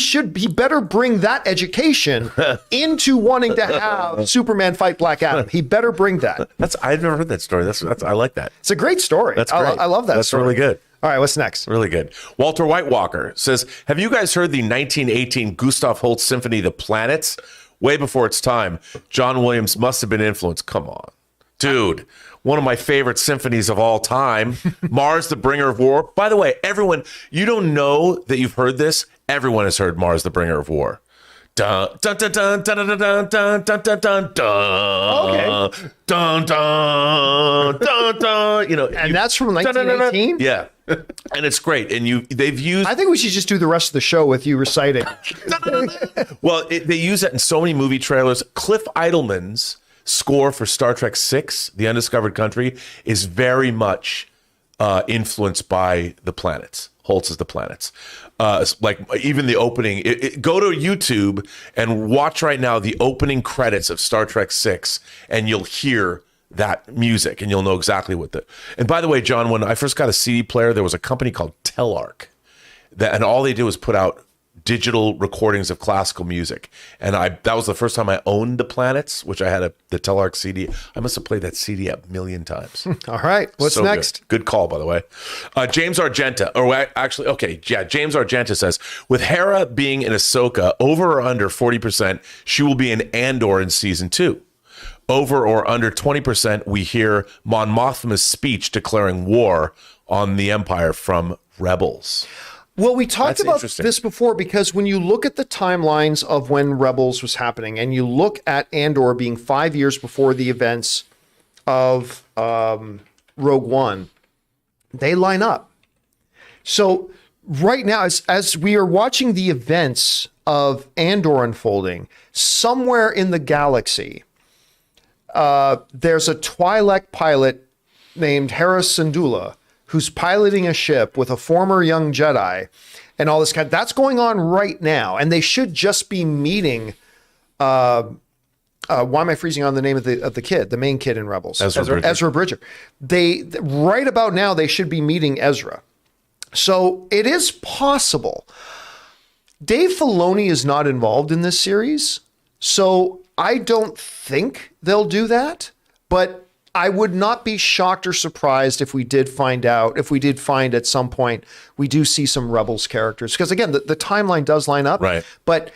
S1: better bring that education into wanting to have Superman fight Black Adam. He better bring that.
S2: I've never heard that story. That's I like that.
S1: It's a great story.
S2: That's great.
S1: I love that.
S2: That's
S1: story.
S2: really good.
S1: All right, what's next?
S2: Really good. Walter Whitewalker says, have you guys heard the 1918 Gustav Holst symphony, The Planets? Way before its time. John Williams must have been influenced. Come on. Dude, one of my favorite symphonies of all time. Mars, the Bringer of War. By the way, everyone, you don't know that you've heard this. Everyone has heard Mars, the Bringer of War. Dun dun dun dun dun dun dun dun dun dun dun dun.
S1: Okay.
S2: Dun dun dun dun. You know,
S1: And that's from 1918?
S2: Yeah. And it's great. And they've used.
S1: I think we should just do the rest of the show with you reciting.
S2: Well, they use that in so many movie trailers. Cliff Idleman's score for Star Trek VI, The Undiscovered Country, is very much influenced by The Planets. Holtz is The Planets. Like even the opening, go to YouTube and watch right now the opening credits of Star Trek VI, and you'll hear that music and you'll know exactly and by the way, John, when I first got a CD player, there was a company called Telarc and all they did was put out digital recordings of classical music. And that was the first time I owned The Planets, which I had the Telarc CD. I must have played that CD a million times.
S1: All right. What's next?
S2: Good call, by the way. James Argenta, James Argenta says, with Hera being in Ahsoka, over or under 40%, she will be in Andor in season 2. Over or under 20%, we hear Mon Mothma's speech declaring war on the Empire from Rebels.
S1: Well, we talked about this before because when you look at the timelines of when Rebels was happening and you look at Andor being 5 years before the events of Rogue One, they line up. So right now, as we are watching the events of Andor unfolding, somewhere in the galaxy, there's a Twi'lek pilot named Hera Syndulla who's piloting a ship with a former young Jedi and all this that's going on right now. And they should just be meeting, why am I freezing on the name of the kid, the main kid in Rebels? Ezra Bridger. Right about now, they should be meeting Ezra. So it is possible. Dave Filoni is not involved in this series, so I don't think they'll do that, but I would not be shocked or surprised if we did find at some point, we do see some Rebels characters. Because again, the timeline does line up,
S2: right? But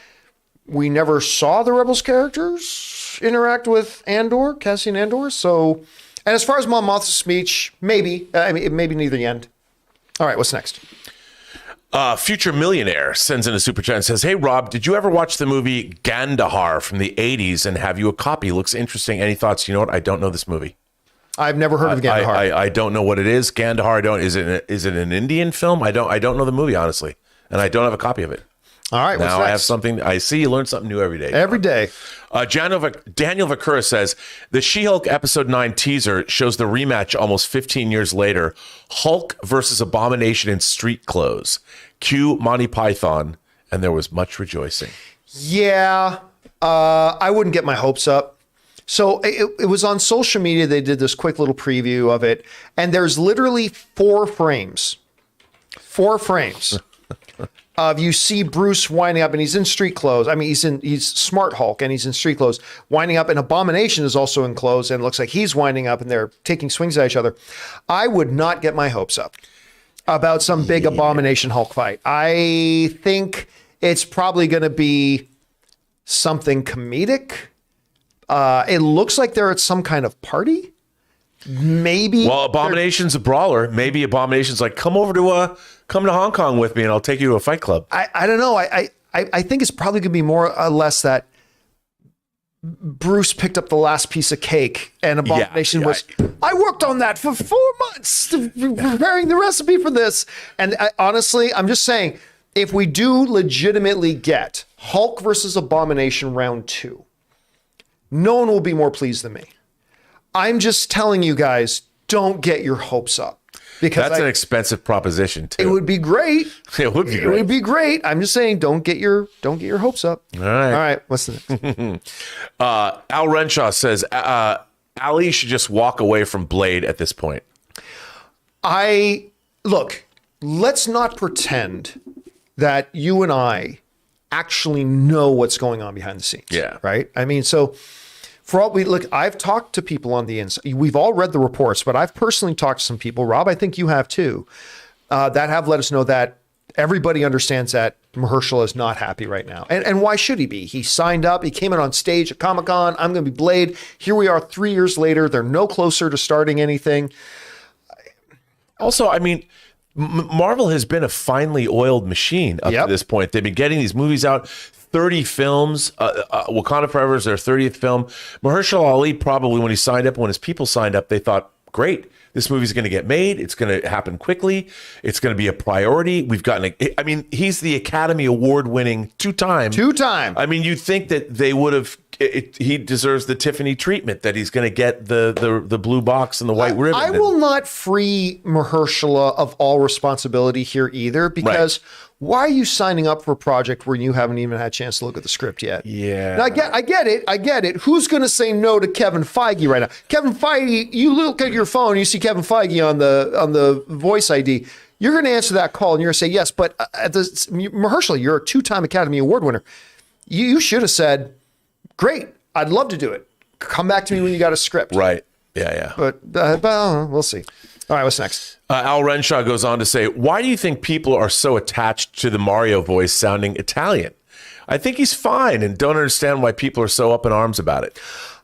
S1: we never saw the Rebels characters interact with Cassian Andor. So, and as far as Mon Mothma's speech, maybe, maybe near the end. All right, what's next?
S2: Future Millionaire sends in a super chat and says, hey, Rob, did you ever watch the movie Gandahar from the 80s and have you a copy? Looks interesting. Any thoughts? You know what? I don't know this movie.
S1: I've never heard of Gandahar.
S2: I don't know what it is. Gandahar, is it an Indian film? I don't know the movie, honestly. And I don't have a copy of it.
S1: All right,
S2: now I have something. I see you learn something new every day.
S1: Every day.
S2: Daniel Vakura says, the She-Hulk episode 9 teaser shows the rematch almost 15 years later. Hulk versus Abomination in street clothes. Cue Monty Python, and there was much rejoicing.
S1: Yeah, I wouldn't get my hopes up. So it was on social media. They did this quick little preview of it, and there's literally 4 frames. 4 frames. You see Bruce winding up, and he's in street clothes. I mean, he's Smart Hulk, and he's in street clothes, winding up, and Abomination is also in clothes, and it looks like he's winding up, and they're taking swings at each other. I would not get my hopes up about some big Abomination Hulk fight. I think it's probably going to be something comedic. It looks like they're at some kind of party. Maybe.
S2: Well, Abomination's a brawler. Maybe Abomination's like, come to Hong Kong with me and I'll take you to a fight club.
S1: I don't know. I think it's probably going to be more or less that Bruce picked up the last piece of cake and Abomination I worked on that for 4 months preparing the recipe for this. And honestly, I'm just saying, if we do legitimately get Hulk versus Abomination round 2, no one will be more pleased than me. I'm just telling you guys, don't get your hopes up. Because
S2: That's an expensive proposition too.
S1: it would be great.
S2: It would be
S1: It
S2: great.
S1: would be great. I'm just saying, don't get your hopes up.
S2: All right.
S1: All right. What's the next?
S2: Al Renshaw says Ali should just walk away from Blade at this point.
S1: Look, let's not pretend that you and I actually know what's going on behind the scenes.
S2: Yeah.
S1: Right. I mean, so for all we look, I've talked to people on the inside. We've all read the reports, but I've personally talked to some people. Rob, I think you have too, that have let us know that everybody understands that Mahershala is not happy right now. And why should he be? He signed up. He came in on stage at Comic-Con. I'm going to be Blade. Here we are 3 years later. They're no closer to starting anything.
S2: Also, I mean, Marvel has been a finely oiled machine up to this point. They've been getting these movies out, 30 films. Wakanda Forever is their 30th film. Mahershala Ali, probably when he signed up, when his people signed up, they thought, great, this movie's going to get made. It's going to happen quickly. It's going to be a priority. I mean, he's the Academy Award winning two-time. I mean, you'd think that they would have, he deserves the Tiffany treatment, that he's going to get the blue box and the white ribbon.
S1: I will not free Mahershala of all responsibility here either, because why are you signing up for a project where you haven't even had a chance to look at the script yet?
S2: Yeah.
S1: Now, I get it. Who's going to say no to Kevin Feige right now? Kevin Feige, you look at your phone, you see Kevin Feige on the voice ID. You're going to answer that call and you're going to say yes. But Mahershala, you're a 2-time Academy Award winner. You should have said, great, I'd love to do it. Come back to me when you got a script.
S2: Right. Yeah.
S1: But we'll see. All right, what's next?
S2: Al Renshaw goes on to say, why do you think people are so attached to the Mario voice sounding Italian? I think he's fine and don't understand why people are so up in arms about it.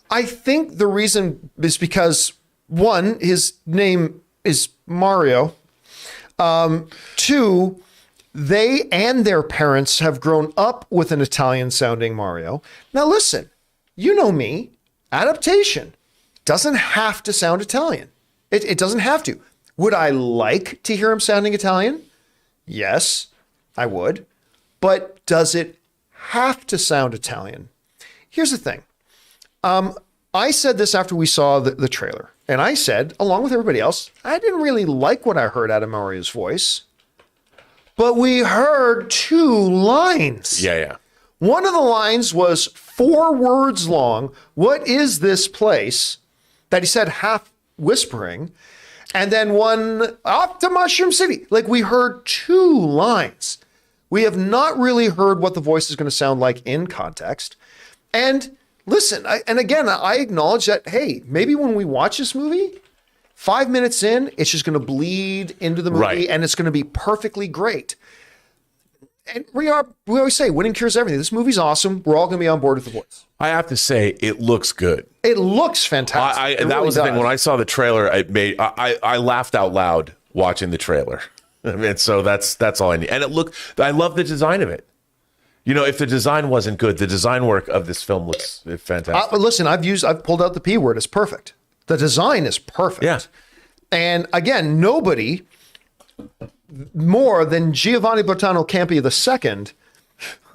S1: I think the reason is because, one, his name is Mario. 2, they and their parents have grown up with an Italian-sounding Mario. Now, listen, you know me. Adaptation doesn't have to sound Italian. It doesn't have to. Would I like to hear him sounding Italian? Yes, I would. But does it have to sound Italian? Here's the thing. I said this after we saw the trailer. And I said, along with everybody else, I didn't really like what I heard out of Mario's voice. But we heard 2 lines.
S2: Yeah.
S1: One of the lines was 4 words long. What is this place? That he said half whispering. And then one, off to Mushroom City. Like, we heard 2 lines. We have not really heard what the voice is going to sound like in context. And listen, I acknowledge that, hey, maybe when we watch this movie, 5 minutes in, it's just going to bleed into the movie and it's going to be perfectly great. And we always say winning cures everything. This movie's awesome. We're all going to be on board with the voice.
S2: I have to say, it looks good.
S1: It looks fantastic.
S2: That
S1: really
S2: was
S1: does.
S2: the thing. When I saw the trailer, I laughed out loud watching the trailer. I mean, so that's all I need. And I love the design of it. You know, if the design wasn't good, the design work of this film looks fantastic.
S1: Listen, I've pulled out the P word. It's perfect. The design is perfect.
S2: Yeah.
S1: And again, nobody more than Giovanni Bertano Campea II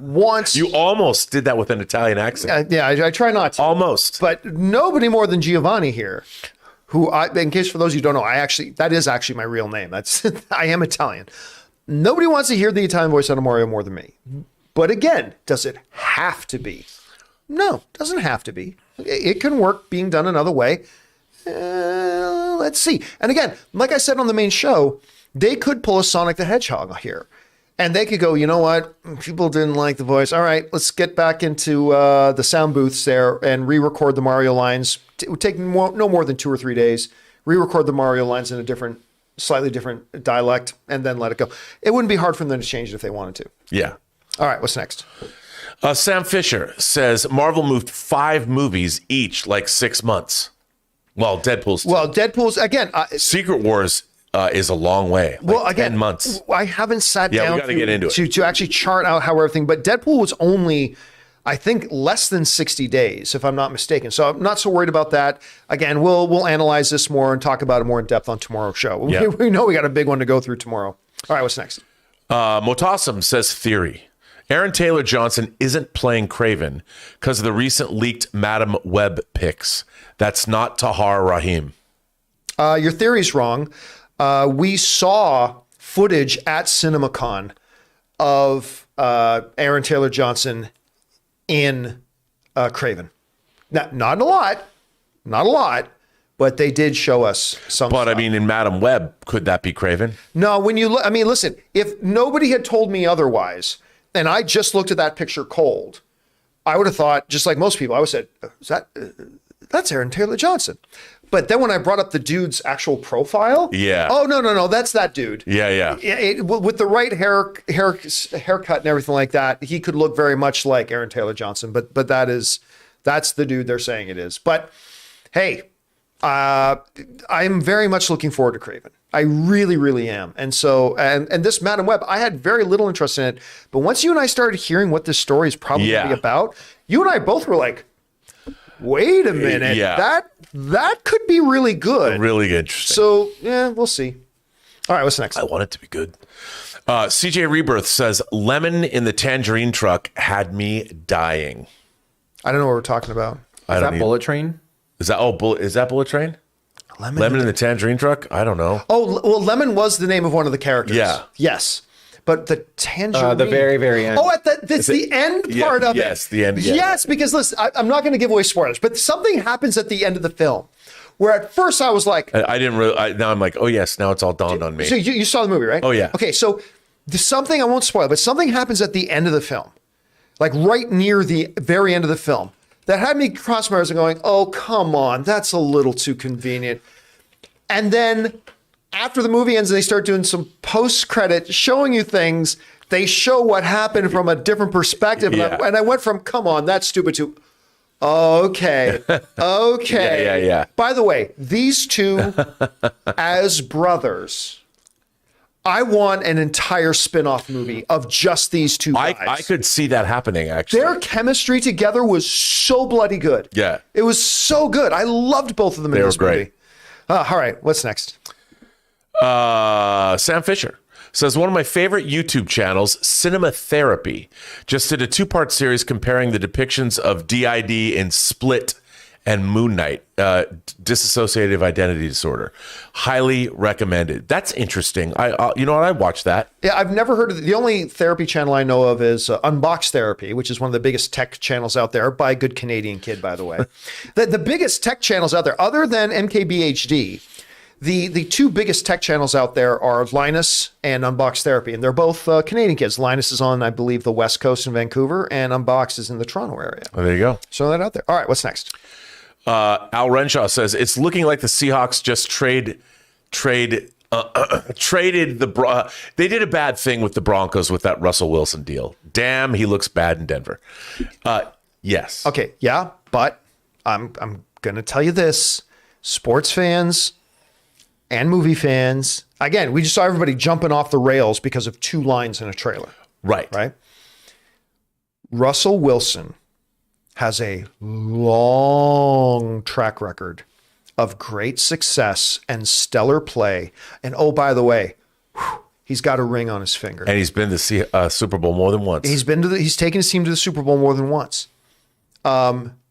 S1: wants.
S2: You almost did that with an Italian accent.
S1: I try not to.
S2: Almost.
S1: But nobody more than Giovanni here, in case for those of you who don't know, that is actually my real name. I am Italian. Nobody wants to hear the Italian voice out of Mario more than me. But again, does it have to be? No, it doesn't have to be. It can work being done another way. Let's see. And again, like I said on the main show, they could pull a Sonic the Hedgehog here. And they could go, you know what? People didn't like the voice. All right, let's get back into the sound booths there and re-record the Mario lines. It would take no more than 2 or 3 days. Re-record the Mario lines in a slightly different dialect, and then let it go. It wouldn't be hard for them to change it if they wanted to.
S2: Yeah.
S1: All right, what's next?
S2: Sam Fisher says Marvel moved 5 movies each like 6 months. Well, Deadpool's again. Secret Wars is a long way. Like 10 months.
S1: I haven't sat down
S2: we gotta get into it.
S1: to actually chart out how everything. But Deadpool was only, I think, less than 60 days, if I'm not mistaken. So I'm not so worried about that. Again, we'll analyze this more and talk about it more in depth on tomorrow's show.
S2: Yeah.
S1: We know we got a big one to go through tomorrow. All right, what's next?
S2: Motassem says theory. Aaron Taylor Johnson isn't playing Kraven because of the recent leaked Madam Web pics. That's not Tahar Rahim.
S1: Your theory's wrong. We saw footage at CinemaCon of Aaron Taylor Johnson in Kraven. Not a lot, but they did show us some.
S2: But
S1: stuff.
S2: I mean, in Madam Web, could that be Kraven?
S1: No, when you look, I mean, listen, if nobody had told me otherwise, and I just looked at that picture cold, I would have thought, just like most people, I would have said, that's Aaron Taylor Johnson. But then when I brought up the dude's actual profile, oh no, that's that dude.
S2: Yeah.
S1: With the right haircut and everything like that, he could look very much like Aaron Taylor Johnson. But that's the dude they're saying it is. But hey, I'm very much looking forward to Kraven. I really, really am. And so, and this Madam Web, I had very little interest in it. But once you and I started hearing what this story is probably going to be about, you and I both were like, wait a minute, that could be really good.
S2: Really interesting.
S1: So, yeah, we'll see. All right, what's next?
S2: I want it to be good. CJ Rebirth says, lemon in the tangerine truck had me dying.
S1: I don't know what we're talking about.
S3: Is that Bullet Train?
S2: Is that Bullet Train? Lemon in the tangerine truck? I don't know.
S1: Oh, well, Lemon was the name of one of the characters.
S2: Yeah.
S1: Yes. But the tangerine.
S3: The very, very end.
S1: Oh, it's the end part of it.
S2: Yes, the end. Yeah.
S1: Yes, because listen, I'm not going to give away spoilers, but something happens at the end of the film where at first I was like,
S2: I didn't really. Now I'm like, oh yes, now it's all dawned on me.
S1: So you saw the movie, right?
S2: Oh yeah.
S1: Okay, so there's something I won't spoil, but something happens at the end of the film, like right near the very end of the film, that had me cross my eyes and going, oh come on, that's a little too convenient. And then after the movie ends and they start doing some post-credit showing you things, they show what happened from a different perspective.
S2: Yeah.
S1: And I went from, come on, that's stupid, to, okay.
S2: Yeah.
S1: By the way, these two as brothers, I want an entire spin-off movie of just these two guys.
S2: I could see that happening, actually.
S1: Their chemistry together was so bloody good.
S2: Yeah.
S1: It was so good. I loved both of them in this
S2: great.
S1: movie. All right, what's next?
S2: Sam Fisher says, one of my favorite YouTube channels, Cinema Therapy, just did a 2-part series comparing the depictions of DID in Split and Moon Knight, dissociative identity disorder. Highly recommended. That's interesting. You know what? I watched that.
S1: Yeah, I've never heard of the only therapy channel I know of is Unbox Therapy, which is one of the biggest tech channels out there, by a good Canadian kid, by the way. The biggest tech channels out there, other than MKBHD, the two biggest tech channels out there are Linus and Unbox Therapy, and they're both Canadian kids. Linus is on, I believe, the West Coast in Vancouver, and Unbox is in the Toronto area.
S2: Oh, there you go.
S1: So that out there. All right, what's next?
S2: Al Renshaw says, it's looking like the Seahawks just traded the they did a bad thing with the Broncos with that Russell Wilson deal. Damn, he looks bad in Denver. Yes.
S1: Okay, yeah, but I'm going to tell you this. Sports fans and movie fans, again, we just saw everybody jumping off the rails because of 2 lines in a trailer. Right? Russell Wilson has a long track record of great success and stellar play. And oh, by the way, he's got a ring on his finger.
S2: And he's been to Super Bowl more than once.
S1: He's taken his team to the Super Bowl more than once.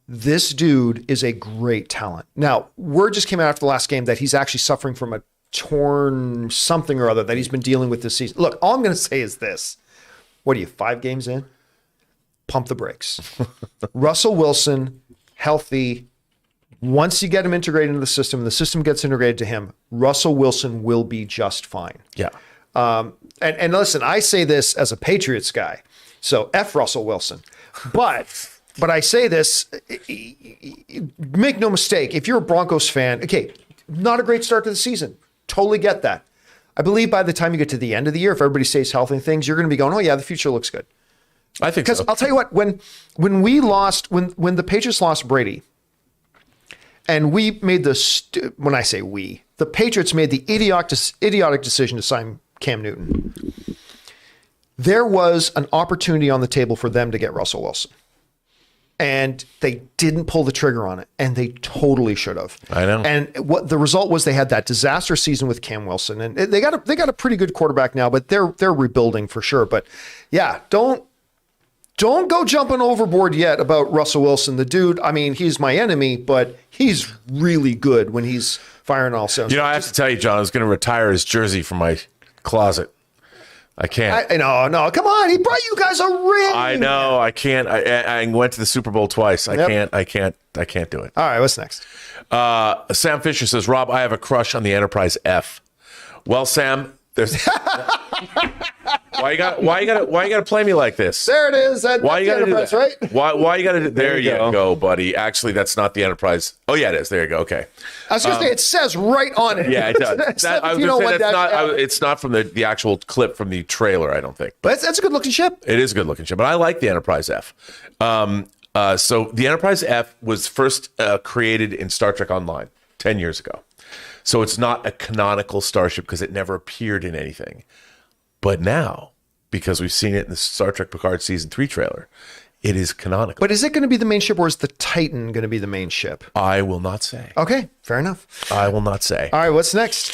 S1: This dude is a great talent. Now, word just came out after the last game that he's actually suffering from a torn something or other that he's been dealing with this season. Look, all I'm going to say is this. What are you, 5 games in? Pump the brakes. Russell Wilson, healthy. Once you get him integrated into the system, the system gets integrated to him, Russell Wilson will be just fine.
S2: Yeah.
S1: And listen, I say this as a Patriots guy, so F Russell Wilson. But I say this, make no mistake, if you're a Broncos fan, okay, not a great start to the season. Totally get that. I believe by the time you get to the end of the year, if everybody stays healthy and things, you're going to be going, oh yeah, the future looks good.
S2: I think
S1: because I'll tell you what, when the Patriots lost Brady, and we made when I say we, the Patriots made the idiotic decision to sign Cam Newton. There was an opportunity on the table for them to get Russell Wilson. and they didn't pull the trigger on it, and they totally should have.
S2: I know.
S1: And what the result was, they had that disaster season with Cam Wilson, and they got a pretty good quarterback now, but they're rebuilding for sure. But yeah, don't go jumping overboard yet about Russell Wilson. The dude, I mean, he's my enemy, but he's really good when he's firing all cylinders.
S2: I have to tell you, John, I was going to retire his jersey from my closet. I can't.
S1: No, come on. He brought you guys a ring.
S2: I know. I can't. I went to the Super Bowl twice. I can't do it.
S1: All right, what's next?
S2: Sam Fisher says, Rob, I have a crush on the Enterprise F. Well, Sam, there's why you gotta play me like this?
S1: There it is.
S2: Why you gotta do that?
S1: Right?
S2: Why you gotta do? There you go, buddy. Actually, that's not the Enterprise. Oh yeah, it is. There you go. Okay.
S1: I was gonna say it says right on it.
S2: Yeah, it does. I was gonna say that's not. It's not from the actual clip from the trailer. I don't think.
S1: But that's a good looking ship.
S2: It is a good looking ship, but I like the Enterprise F. So the Enterprise F was first created in Star Trek Online 10 years ago. So it's not a canonical starship because it never appeared in anything. But now, because we've seen it in the Star Trek Picard Season 3 trailer, it is canonical.
S1: But is it going to be the main ship, or is the Titan going to be the main ship?
S2: I will not say.
S1: Okay, fair enough.
S2: I will not say.
S1: All right, what's next?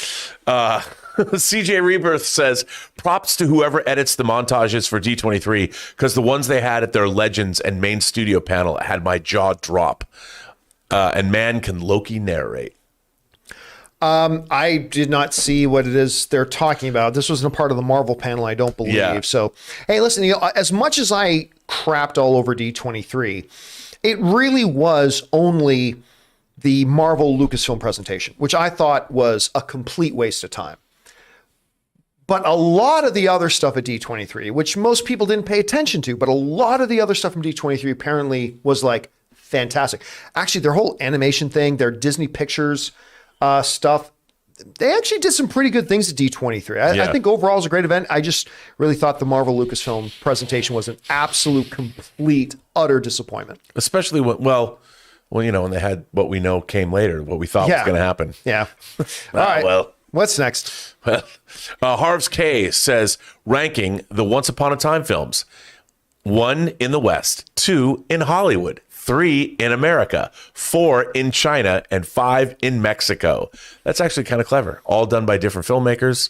S2: CJ Rebirth says, props to whoever edits the montages for D23, because the ones they had at their Legends and main studio panel had my jaw drop. And man, can Loki narrate.
S1: I did not see what it is they're talking about. This wasn't a part of the Marvel panel, I don't believe.
S2: Yeah.
S1: So, hey, listen, as much as I crapped all over D23, it really was only the Marvel Lucasfilm presentation, which I thought was a complete waste of time. But a lot of the other stuff at D23, which most people didn't pay attention to, but a lot of the other stuff from D23 apparently was like fantastic. Actually, their whole animation thing, their Disney Pictures stuff, they actually did some pretty good things at D23. I think overall it was a great event. I just really thought the Marvel Lucasfilm presentation was an absolute, complete, utter disappointment.
S2: Especially when when they had what we know came later, what we thought was going to happen.
S1: Yeah. All right.
S2: Well,
S1: what's next?
S2: Well, Harv's K says, ranking the Once Upon a Time films: 1 in the West, 2 in Hollywood, 3 in America, 4 in China, and 5 in Mexico. That's actually kind of clever. All done by different filmmakers.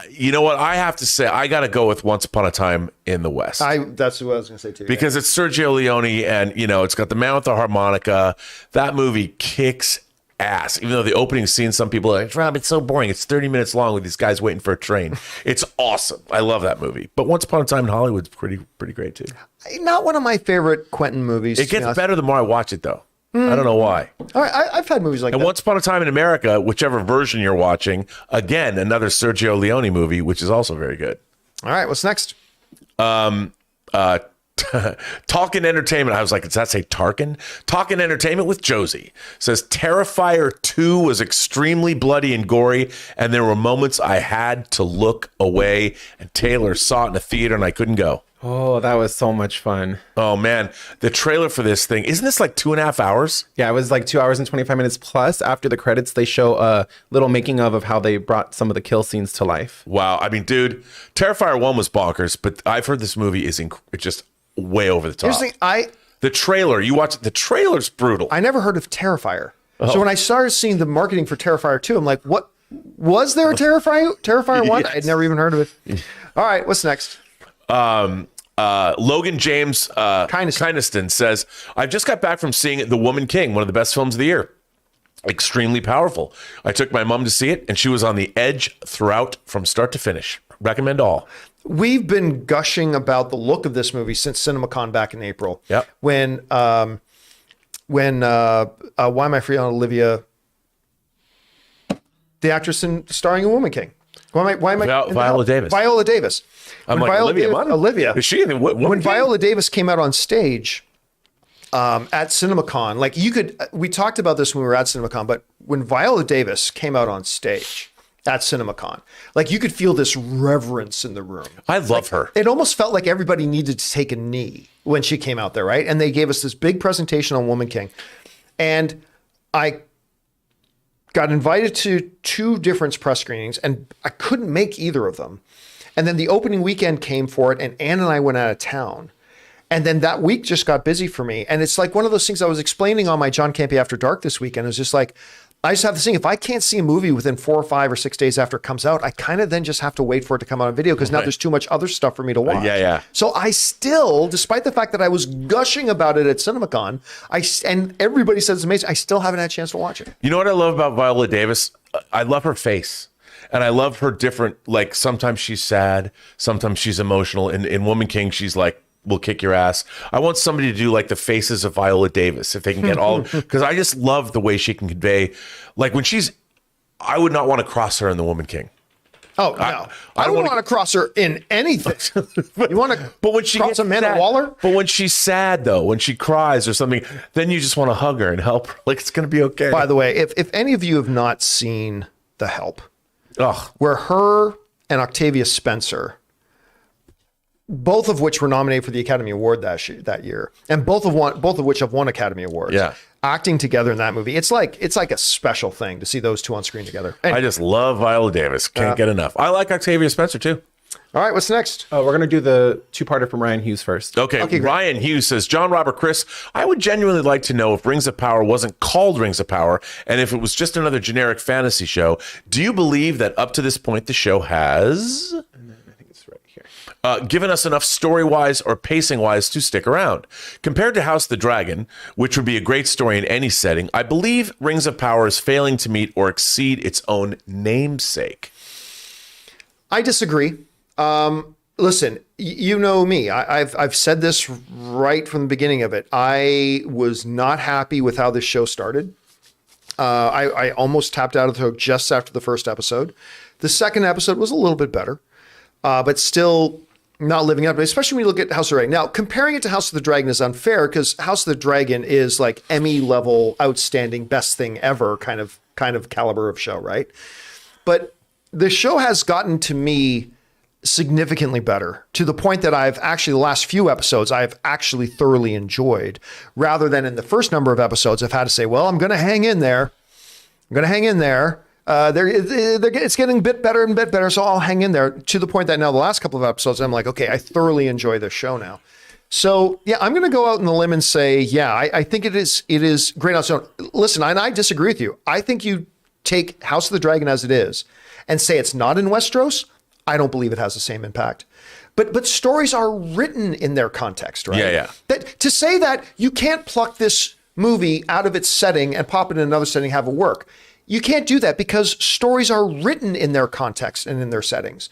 S2: You know what? I have to say, I got to go with Once Upon a Time in the West.
S1: That's what I was going to say too.
S2: Because it's Sergio Leone, and it's got the man with the harmonica. That movie kicks ass. Even though the opening scene, some people are like, Rob, it's so boring. It's 30 minutes long with these guys waiting for a train. It's awesome. I love that movie. But Once Upon a Time in Hollywood's pretty great too.
S1: Not one of my favorite Quentin movies.
S2: It gets better the more I watch it, though. I don't know why.
S1: All right, I've had movies like that.
S2: And Once Upon a Time in America, whichever version you're watching, again, another Sergio Leone movie, which is also very good.
S1: All right, what's next?
S2: Talkin' Entertainment. I was like, does that say Tarkin? Talkin' Entertainment with Josie says Terrifier 2 was extremely bloody and gory, and there were moments I had to look away, and Taylor saw it in a theater and I couldn't go.
S3: Oh, that was so much fun.
S2: Oh man, the trailer for this thing, isn't this like 2.5 hours?
S3: Yeah, it was like 2 hours and 25 minutes. Plus, after the credits, they show a little making of how they brought some of the kill scenes to life.
S2: Wow. I mean, dude, Terrifier 1 was bonkers, but I've heard this movie is just way over the top.
S1: Here's the thing,
S2: the trailer, you watch it, the trailer's brutal.
S1: I never heard of Terrifier. So when I started seeing the marketing for Terrifier 2, I'm like, what? Was there a Terrifier 1?
S2: Yes.
S1: I'd never even heard of it. All right, what's next?
S2: Logan James Kyneston says, I've just got back from seeing The Woman King, one of the best films of the year. Extremely powerful. I took my mom to see it, and she was on the edge throughout from start to finish. Recommend all.
S1: We've been gushing about the look of this movie since CinemaCon back in April.
S2: Yep.
S1: When why am I free on Olivia, the actress starring in Woman King? Why am I
S2: Viola Davis.
S1: Viola Davis.
S2: I'm
S1: when
S2: like,
S1: Viola Olivia.
S2: Is she in Woman
S1: when
S2: King?
S1: Viola Davis came out on stage at CinemaCon, like we talked about this when we were at CinemaCon, but when Viola Davis came out on stage at CinemaCon, like you could feel this reverence in the room.
S2: I love her.
S1: It almost felt like everybody needed to take a knee when she came out there, right? And they gave us this big presentation on Woman King. And I got invited to 2 different press screenings, and I couldn't make either of them. And then the opening weekend came for it, and Ann and I went out of town. And then that week just got busy for me. And it's like one of those things I was explaining on my John Campea After Dark this weekend. It was just like, I just have this thing. If I can't see a movie within 4 or 5 or 6 days after it comes out, I kind of then just have to wait for it to come out on video because now there's too much other stuff for me to watch.
S2: Yeah.
S1: So I still, despite the fact that I was gushing about it at CinemaCon, and everybody says it's amazing, I still haven't had a chance to watch it.
S2: You know what I love about Viola Davis? I love her face. And I love her different, like sometimes she's sad, sometimes she's emotional. In Woman King, she's like, will kick your ass. I want somebody to do like the faces of Viola Davis if they can get all, because I just love the way she can convey, like when I would not want to cross her in The Woman King.
S1: Oh, no. I don't want to cross her in anything. You want to
S2: but when she
S1: cross Amanda
S2: sad,
S1: Waller?
S2: But when she's sad, though, when she cries or something, then you just want to hug her and help her. Like, it's going to be okay.
S1: By the way, if any of you have not seen The Help,
S2: Ugh.
S1: where her and Octavia Spencer, both of which were nominated for the Academy Award that year, and both of which have won Academy Awards.
S2: Yeah.
S1: Acting together in that movie, it's like a special thing to see those two on screen together.
S2: I just love Viola Davis. Can't get enough. I like Octavia Spencer, too.
S1: All right, what's next?
S3: We're going to do the two-parter from Ryan Hughes first.
S2: Okay, Ryan Hughes says, John Robert Chris, I would genuinely like to know if Rings of Power wasn't called Rings of Power, and if it was just another generic fantasy show. Do you believe that up to this point the show has... given us enough story-wise or pacing-wise to stick around? Compared to House of the Dragon, which would be a great story in any setting, I believe Rings of Power is failing to meet or exceed its own namesake.
S1: I disagree. Listen, you know me. I've said this right from the beginning of it. I was not happy with how this show started. I almost tapped out of the hook just after the first episode. The second episode was a little bit better, but still not living up, especially when you look at House of the Dragon. Now, comparing it to House of the Dragon is unfair because House of the Dragon is like Emmy level, outstanding, best thing ever kind of caliber of show, right? But the show has gotten to me significantly better to the point that I've actually, the last few episodes, I've actually thoroughly enjoyed, rather than in the first number of episodes, I've had to say, well, I'm going to hang in there. It's getting a bit better and bit better, so I'll hang in there, to the point that now the last couple of episodes, I'm like, okay, I thoroughly enjoy this show now. So yeah, I'm going to go out on the limb and say, yeah, I think it is great on its own. Listen, and I disagree with you. I think you take House of the Dragon as it is and say it's not in Westeros, I don't believe it has the same impact. But stories are written in their context, right?
S2: Yeah.
S1: That to say that you can't pluck this movie out of its setting and pop it in another setting, have it work. You can't do that because stories are written in their context and in their settings.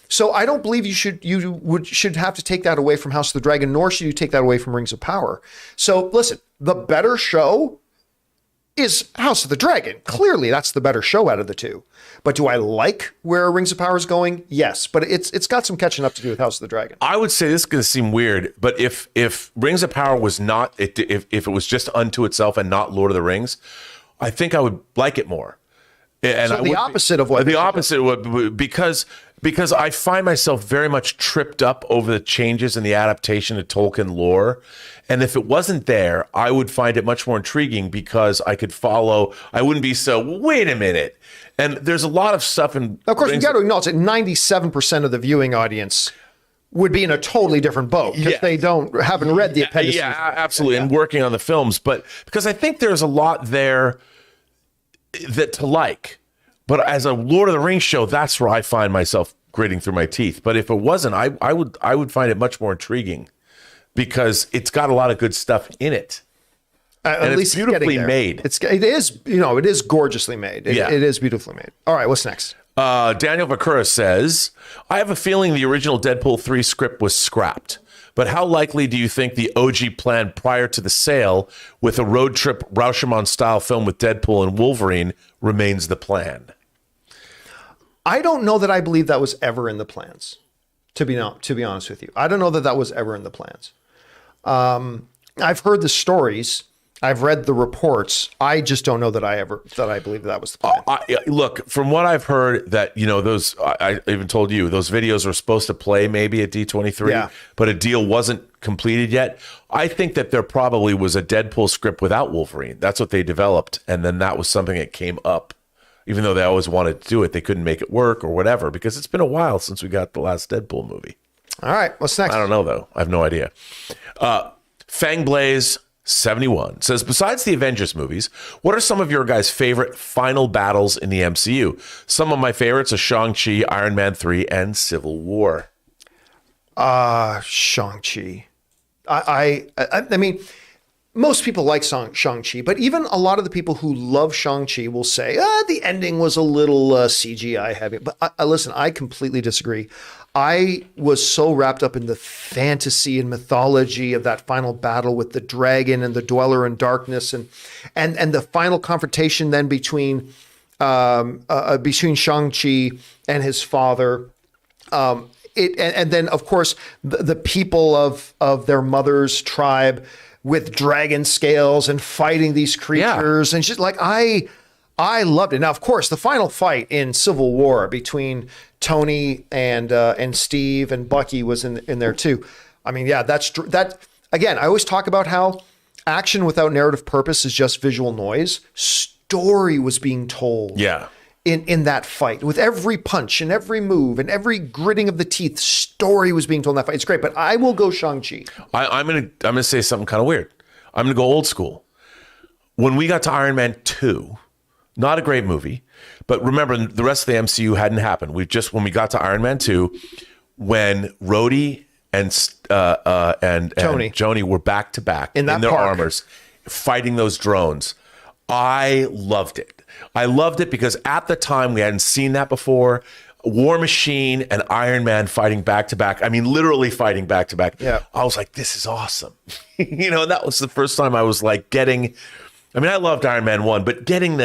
S1: So I don't believe you should have to take that away from House of the Dragon, nor should you take that away from Rings of Power. So listen, the better show is House of the Dragon. Clearly, that's the better show out of the two. But do I like where Rings of Power is going? Yes, but it's got some catching up to do with House of the Dragon.
S2: I would say this is going to seem weird, but if Rings of Power was not, if it was just unto itself and not Lord of the Rings, I think I would like it more. And
S1: so the opposite of what
S2: the opposite would, because I find myself very much tripped up over the changes in the adaptation of Tolkien lore. And if it wasn't there, I would find it much more intriguing because I could follow. I wouldn't be so, wait a minute. And there's a lot of stuff in.
S1: Of course, you got to acknowledge that 97% of the viewing audience would be in a totally different boat because they haven't read the appendices.
S2: Yeah, absolutely. And working on the films. But because I think there's a lot there that to like. But as a Lord of the Rings show, that's where I find myself gritting through my teeth. But if it wasn't, I would find it much more intriguing because it's got a lot of good stuff in it. And
S1: at least
S2: it's beautifully made.
S1: It is gorgeously made. It is beautifully made. All right, what's next?
S2: Daniel Vakura says, I have a feeling the original Deadpool 3 script was scrapped. But how likely do you think the OG plan prior to the sale with a road trip Rashomon-style film with Deadpool and Wolverine remains the plan?
S1: I don't know that I believe that was ever in the plans, to be honest with you. I don't know that was ever in the plans. I've heard the stories. I've read the reports. I just don't know that I believe that was the plan.
S2: Look, from what I've heard, that those I even told you those videos were supposed to play maybe at D23, but a deal wasn't completed yet. I think that there probably was a Deadpool script without Wolverine. That's what they developed, and then that was something that came up. Even though they always wanted to do it, they couldn't make it work or whatever because it's been a while since we got the last Deadpool movie.
S1: All right, what's next?
S2: I don't know, though. I have no idea. Fangblaze71 says, besides the Avengers movies, what are some of your guys' favorite final battles in the MCU? Some of my favorites are Shang-Chi, Iron Man 3, and Civil War.
S1: Shang-Chi. I mean, most people like Shang-Chi, but even a lot of the people who love Shang-Chi will say, the ending was a little CGI heavy. But listen, I completely disagree. I was so wrapped up in the fantasy and mythology of that final battle with the dragon and the Dweller in Darkness, and the final confrontation then between Shang-Chi and his father. And then, of course, the people of their mother's tribe with dragon scales and fighting these creatures, and just like I loved it. Now, of course, the final fight in Civil War between Tony and Steve and Bucky was in there too. I mean, yeah, that again. I always talk about how action without narrative purpose is just visual noise. Story was being told.
S2: Yeah.
S1: In that fight, with every punch and every move and every gritting of the teeth, story was being told in that fight. It's great, but I will go Shang-Chi.
S2: I'm gonna say something kind of weird. I'm gonna go old school. When we got to Iron Man 2, not a great movie, but remember the rest of the MCU hadn't happened. When we got to Iron Man 2, when Rhodey and Joni were back to back in their armors, fighting those drones, I loved it. I loved it because at the time we hadn't seen that before. War Machine and Iron Man fighting back to back. I mean, literally fighting back to back.
S1: Yeah.
S2: I was like, this is awesome. That was the first time I was like getting, I mean, I loved Iron Man 1, but getting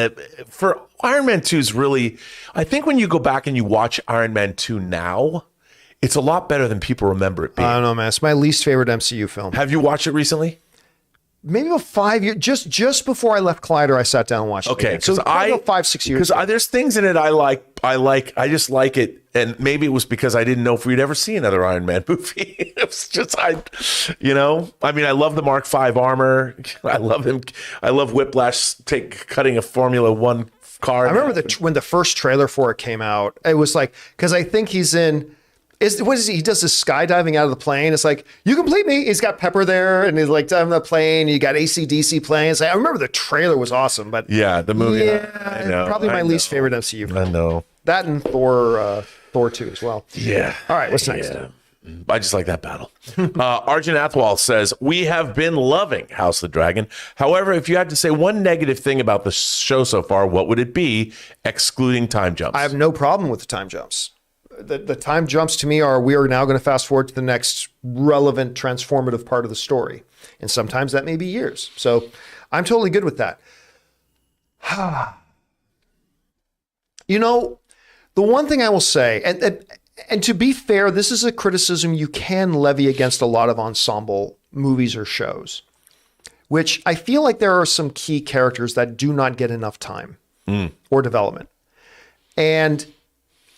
S2: for Iron Man 2 is really, I think when you go back and you watch Iron Man 2 now, it's a lot better than people remember it being.
S1: I don't know, man. It's my least favorite MCU film.
S2: Have you watched it recently?
S1: Maybe about 5 years, just before I left Collider, I sat down and watched it.
S2: Okay,
S1: So about 5-6 years.
S2: Because there's things in it I like. I just like it, and maybe it was because I didn't know if we'd ever see another Iron Man movie. It was just I mean, I love the Mark V armor. I love him. I love Whiplash cutting a Formula One car.
S1: I remember when the first trailer for it came out. It was like, because I think he's in. What is he? He does this skydiving out of the plane. It's like, you complete me. He's got Pepper there, and he's like diving the plane. You got AC/DC playing. I remember the trailer was awesome, but
S2: yeah, the movie.
S1: Yeah, I know, probably my least favorite MCU film.
S2: I know
S1: that, and Thor 2 as well.
S2: Yeah.
S1: All right, what's next?
S2: Yeah. I just like that battle. Arjun Athwal says, we have been loving House of the Dragon. However, if you had to say one negative thing about the show so far, what would it be, excluding time jumps?
S1: I have no problem with the time jumps. The time jumps to me we are now going to fast forward to the next relevant, transformative part of the story. And sometimes that may be years. So I'm totally good with that. The one thing I will say, and to be fair, this is a criticism you can levy against a lot of ensemble movies or shows, which I feel like there are some key characters that do not get enough time or development. And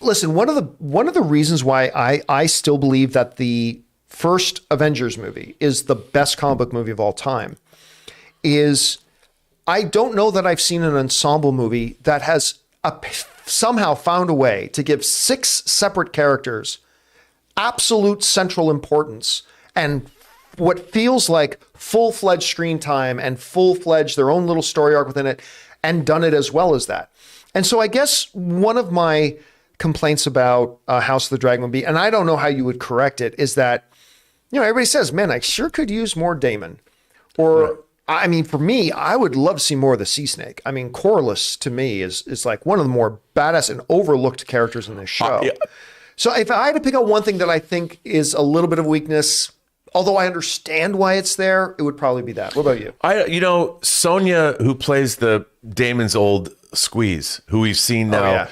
S1: listen, one of the reasons why I still believe that the first Avengers movie is the best comic book movie of all time is I don't know that I've seen an ensemble movie that has somehow found a way to give 6 separate characters absolute central importance and what feels like full-fledged screen time and full-fledged their own little story arc within it, and done it as well as that. And so I guess one of my complaints about House of the Dragon would be, and I don't know how you would correct it, is that, everybody says, man, I sure could use more Daemon. Or, I mean, for me, I would love to see more of the Sea Snake. I mean, Corlys, to me, is like one of the more badass and overlooked characters in this show. Yeah. So if I had to pick out one thing that I think is a little bit of weakness, although I understand why it's there, it would probably be that. What about you?
S2: Sonya, who plays the Daemon's old squeeze, who we've seen now. Oh, yeah.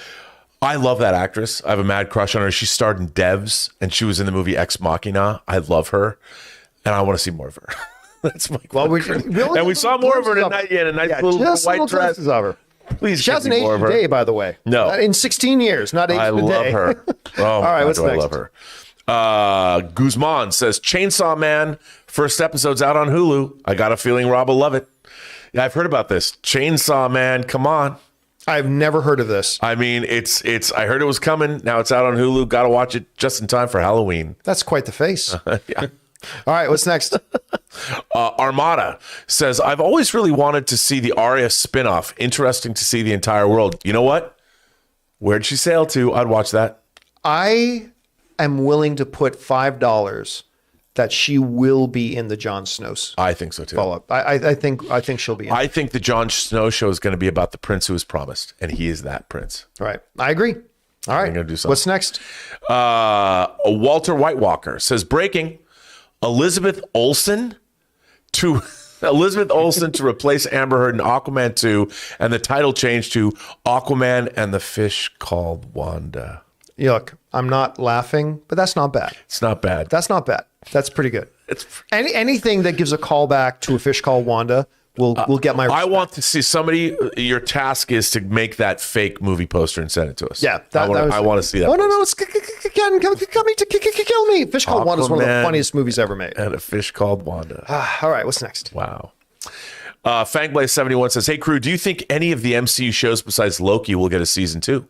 S2: I love that actress. I have a mad crush on her. She starred in Devs, and she was in the movie Ex Machina. I love her, and I want to see more of her. That's my we saw more of her tonight. Yeah, a nice little white dress of her. Please,
S1: she hasn't aged a day, by the way.
S2: No,
S1: not in 16 years, not aged a day.
S2: I love her. Oh, all right, what's next? I love her. Guzman says, Chainsaw Man, first episode's out on Hulu. I got a feeling Rob will love it. Yeah, I've heard about this. Chainsaw Man, come on.
S1: I've never heard of this.
S2: I mean, it's. I heard it was coming. Now it's out on Hulu. Got to watch it just in time for Halloween.
S1: That's quite the face.
S2: Yeah.
S1: All right, what's next?
S2: Armada says, I've always really wanted to see the Arya spinoff. Interesting to see the entire world. You know what? Where'd she sail to? I'd watch that.
S1: I am willing to put $5 that she will be in the Jon Snow
S2: I think so too.
S1: follow-up. I think she'll be in.
S2: I think the Jon Snow show is going to be about the prince who was promised, and he is that prince.
S1: Right. I agree. All right.
S2: gonna do something.
S1: What's next?
S2: Walter White Walker says, breaking, Elizabeth Olsen to replace Amber Heard in Aquaman 2, and the title change to Aquaman and the Fish Called Wanda.
S1: Look, I'm not laughing, but that's not bad.
S2: It's not bad.
S1: That's not bad. That's pretty good.
S2: It's
S1: Anything that gives a callback to a fish called Wanda will get my respect.
S2: I want to see somebody. Your task is to make that fake movie poster and send it to us.
S1: Yeah,
S2: I want to see that.
S1: Oh no, it's kill me. Fish Called Wanda is one of the funniest movies ever made.
S2: And a Fish Called Wanda.
S1: All right, what's next?
S2: Wow. Fangblaze71 says, hey crew, do you think any of the MCU shows besides Loki will get a season 2?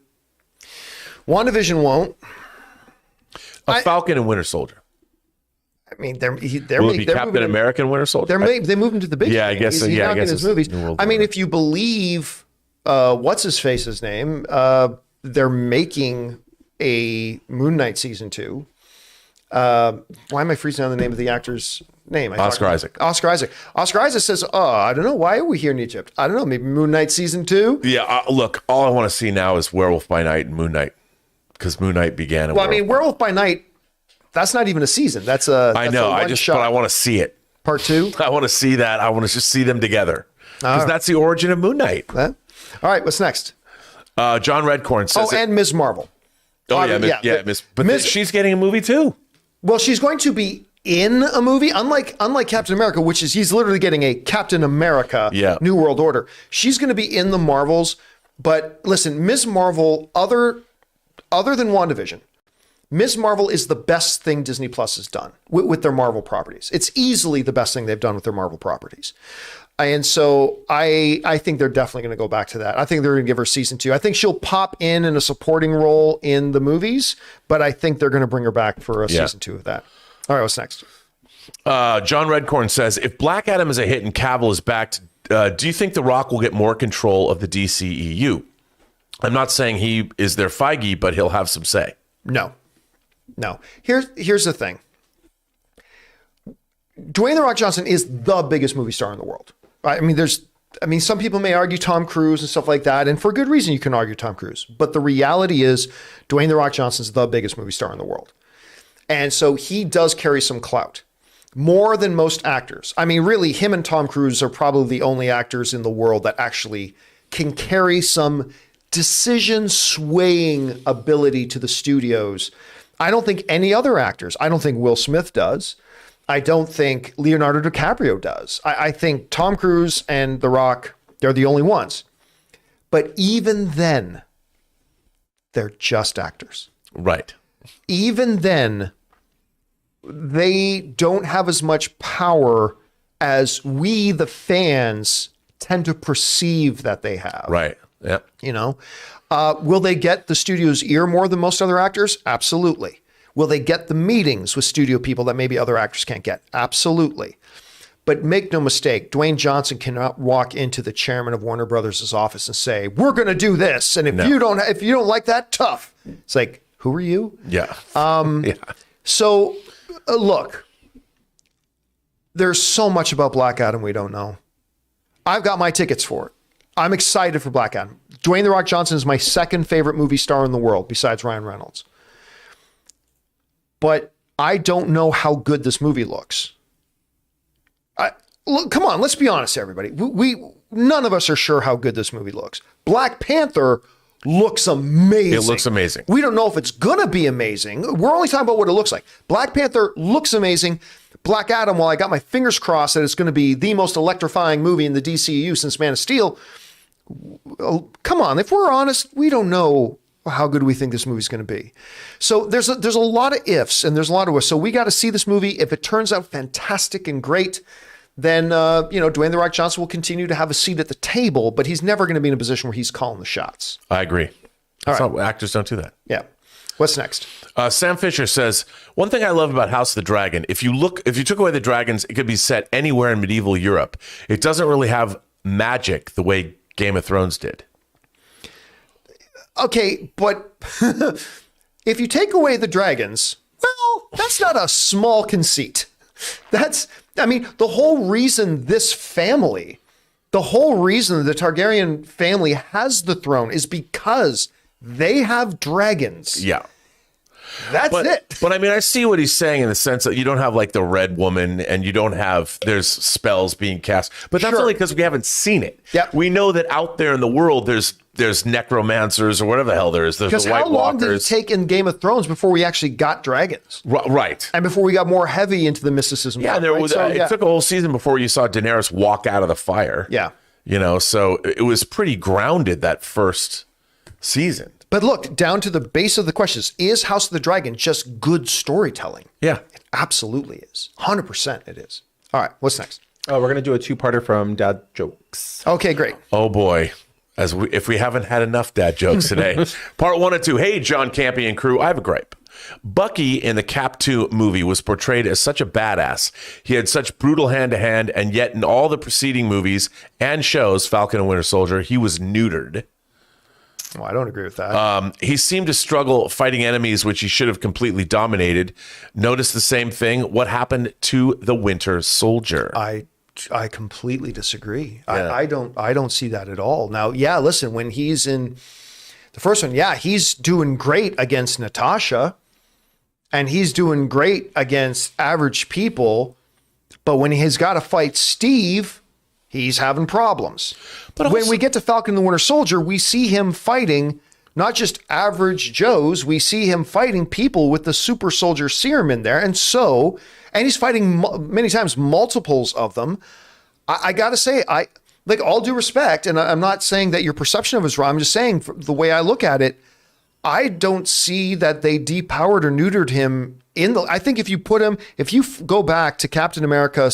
S1: WandaVision won't.
S2: Falcon and Winter Soldier.
S1: I mean, they're
S2: Will it be Captain America and Winter Soldier?
S1: They moved him to the big.
S2: Yeah, I guess.
S1: He's
S2: I
S1: not
S2: guess
S1: in his movies. I mean, if you believe what's his face's name, they're making a Moon Knight season 2. Why am I freezing on the name of the actor's name?
S2: Oscar Isaac.
S1: Oscar Isaac says, I don't know. Why are we here in Egypt? I don't know. Maybe Moon Knight season 2.
S2: Yeah. Look, all I want to see now is Werewolf by Night and Moon Knight, because Moon Knight began.
S1: Well, I mean, Werewolf by Night. That's not even a season. That's a.
S2: I know. But I want to see it.
S1: Part 2.
S2: I want to see that. I want to just see them together, because that's the origin of Moon Knight.
S1: All right. What's next?
S2: John Redcorn says.
S1: And Ms. Marvel.
S2: Miss. She's getting a movie too.
S1: Well, she's going to be in a movie, unlike Captain America, which is he's literally getting a Captain America New World Order. She's going to be in the Marvels. But listen, Ms. Marvel, other than WandaVision, Ms. Marvel is the best thing Disney Plus has done with their Marvel properties. It's easily the best thing they've done with their Marvel properties. And so I think they're definitely going to go back to that. I think they're going to give her season 2. I think she'll pop in a supporting role in the movies, but I think they're going to bring her back for a season 2 of that. All right, what's next?
S2: John Redcorn says, if Black Adam is a hit and Cavill is back, do you think The Rock will get more control of the DCEU? I'm not saying he is their Feige, but he'll have some say.
S1: No. Here's the thing. Dwayne The Rock Johnson is the biggest movie star in the world. I mean, some people may argue Tom Cruise and stuff like that, and for good reason you can argue Tom Cruise. But the reality is Dwayne The Rock Johnson's the biggest movie star in the world. And so he does carry some clout, more than most actors. I mean, really, him and Tom Cruise are probably the only actors in the world that actually can carry some decision swaying ability to the studios. I don't think any other actors, I don't think Will Smith does. I don't think Leonardo DiCaprio does. I think Tom Cruise and The Rock, they're the only ones. But even then, they're just actors.
S2: Right.
S1: Even then, they don't have as much power as we, the fans, tend to perceive that they have.
S2: Right. Yeah.
S1: You know, will they get the studio's ear more than most other actors? Absolutely. Will they get the meetings with studio people that maybe other actors can't get? Absolutely. But make no mistake, Dwayne Johnson cannot walk into the chairman of Warner Brothers' office and say, "We're going to do this, and if you don't like that, tough." It's like, who are you?
S2: Yeah.
S1: So, look, there's so much about Black Adam we don't know. I've got my tickets for it. I'm excited for Black Adam. Dwayne The Rock Johnson is my second favorite movie star in the world, besides Ryan Reynolds. But I don't know how good this movie looks. Look, come on, let's be honest, everybody. None of us are sure how good this movie looks. Black Panther looks amazing.
S2: It looks amazing.
S1: We don't know if it's going to be amazing. We're only talking about what it looks like. Black Panther looks amazing. Black Adam, while I got my fingers crossed that it's going to be the most electrifying movie in the DCEU since Man of Steel, come on, if we're honest, we don't know how good we think this movie's going to be. So there's a lot of ifs and there's a lot of ifs. So we got to see this movie. If it turns out fantastic and great, then Dwayne The Rock Johnson will continue to have a seat at the table, but he's never going to be in a position where he's calling the shots.
S2: I agree. Actors don't do that.
S1: Yeah. What's next?
S2: Sam Fisher says, one thing I love about House of the Dragon, if you took away the dragons, it could be set anywhere in medieval Europe. It doesn't really have magic the way Game of Thrones did.
S1: Okay, but if you take away the dragons, well, that's not a small conceit. The whole reason the Targaryen family has the throne is because they have dragons.
S2: Yeah.
S1: That's it.
S2: But I see what he's saying in the sense that you don't have like the Red Woman and you don't have, there's spells being cast, but that's only because we haven't seen it.
S1: Yeah.
S2: We know that out there in the world, there's necromancers or whatever the hell there is. There's
S1: because
S2: the White
S1: how long
S2: Walkers.
S1: did it take in Game of Thrones before we actually got dragons?
S2: Right.
S1: And before we got more heavy into the mysticism.
S2: Yeah, it took a whole season before you saw Daenerys walk out of the fire.
S1: Yeah.
S2: So it was pretty grounded that first season.
S1: But look, down to the base of the questions, is House of the Dragon just good storytelling?
S2: Yeah.
S1: It absolutely is. 100% it is. All right, what's next?
S3: Oh, we're going to do a two-parter from Dad Jokes.
S1: Okay, great.
S2: Oh, boy. If we haven't had enough dad jokes today. Part 1 and 2. Hey, John Campea and crew, I have a gripe. Bucky in the Cap 2 movie was portrayed as such a badass. He had such brutal hand-to-hand, and yet in all the preceding movies and shows, Falcon and Winter Soldier, he was neutered.
S1: Well, I don't agree with that.
S2: He seemed to struggle fighting enemies, which he should have completely dominated. Notice the same thing. What happened to the Winter Soldier?
S1: I completely disagree.
S2: Yeah.
S1: I don't see that at all. Now, yeah, listen, when he's in the first one, yeah, he's doing great against Natasha, and he's doing great against average people. But when he's got to fight Steve, he's having problems. But when we get to Falcon and the Winter Soldier, we see him fighting not just average Joes. We see him fighting people with the super soldier serum in there. And he's fighting many times multiples of them. I got to say, all due respect, and I'm not saying that your perception of it is wrong. I'm just saying the way I look at it, I don't see that they depowered or neutered him I think if you go back to Captain America,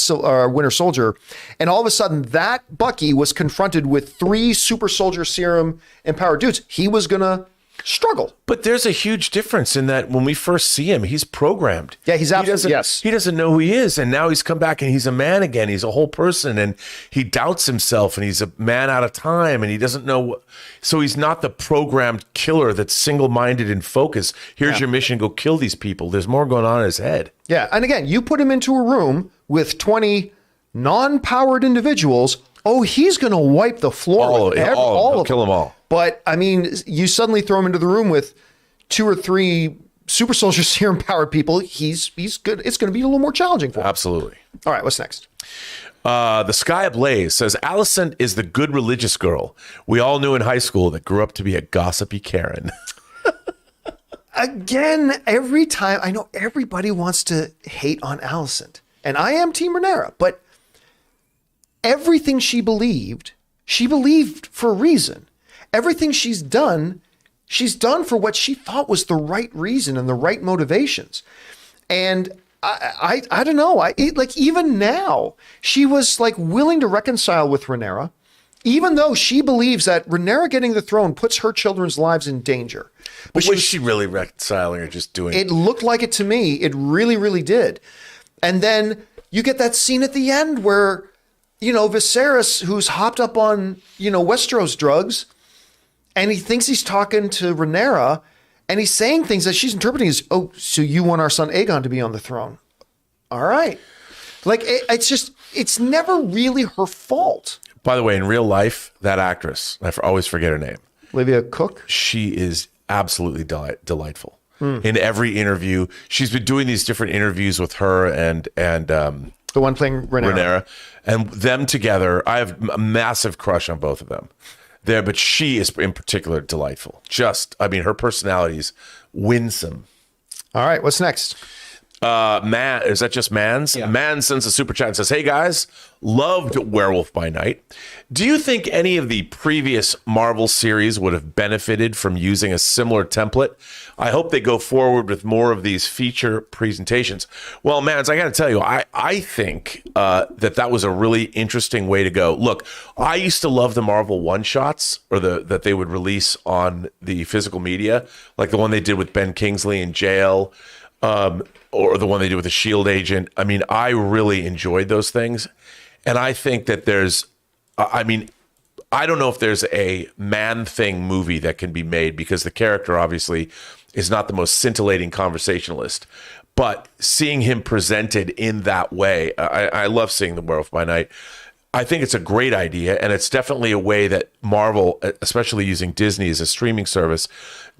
S1: Winter Soldier, and all of a sudden that Bucky was confronted with 3 super soldier serum empowered dudes, he was going to struggle.
S2: But there's a huge difference in that when we first see him, he's programmed.
S1: Yeah, he's absolutely, yes.
S2: He doesn't know who he is. And now he's come back and he's a man again. He's a whole person and he doubts himself and he's a man out of time and he doesn't know. So he's not the programmed killer that's single-minded and focused. Here's your mission, go kill these people. There's more going on in his head.
S1: Yeah, and again, you put him into a room with 20 non-powered individuals, he's going to wipe the floor.
S2: All of them. Kill them all.
S1: But you suddenly throw him into the room with 2 or 3 super soldier serum powered people. He's good. It's going to be a little more challenging for him.
S2: Absolutely.
S1: All right, what's next?
S2: The Sky Ablaze says Allison is the good religious girl we all knew in high school that grew up to be a gossipy Karen.
S1: Again, every time I know everybody wants to hate on Allison, and I am Team Rhaenyra, but everything she believed for a reason. Everything she's done for what she thought was the right reason and the right motivations. And I don't know. Even now, she was willing to reconcile with Rhaenyra, even though she believes that Rhaenyra getting the throne puts her children's lives in danger.
S2: But was she really reconciling or just doing it?
S1: It looked like it to me. It really, really did. And then you get that scene at the end where, Viserys, who's hopped up on, Westeros drugs, and he thinks he's talking to Rhaenyra, and he's saying things that she's interpreting as, so you want our son Aegon to be on the throne. All right. It's never really her fault.
S2: By the way, in real life, that actress, I always forget her name.
S1: Olivia Cook?
S2: She is absolutely delightful. In every interview, she's been doing these different interviews with her and
S1: the one playing Rhaenyra.
S2: And them together, I have a massive crush on both of them. But she is in particular delightful. Her personality is winsome.
S1: All right, what's next?
S2: Man, is that just Mans?
S3: Yeah.
S2: Man sends a super chat and says, "Hey guys, loved Werewolf by Night. Do you think any of the previous Marvel series would have benefited from using a similar template? I hope they go forward with more of these feature presentations." Well, Mans, I got to tell you, I think that was a really interesting way to go. Look, I used to love the Marvel one-shots or that they would release on the physical media, like the one they did with Ben Kingsley in jail. Or the one they did with the Shield agent. I mean, I really enjoyed those things. And I think that I don't know if there's a Man-Thing movie that can be made because the character obviously is not the most scintillating conversationalist. But seeing him presented in that way, I love seeing The Werewolf by Night. I think it's a great idea, and it's definitely a way that Marvel, especially using Disney as a streaming service,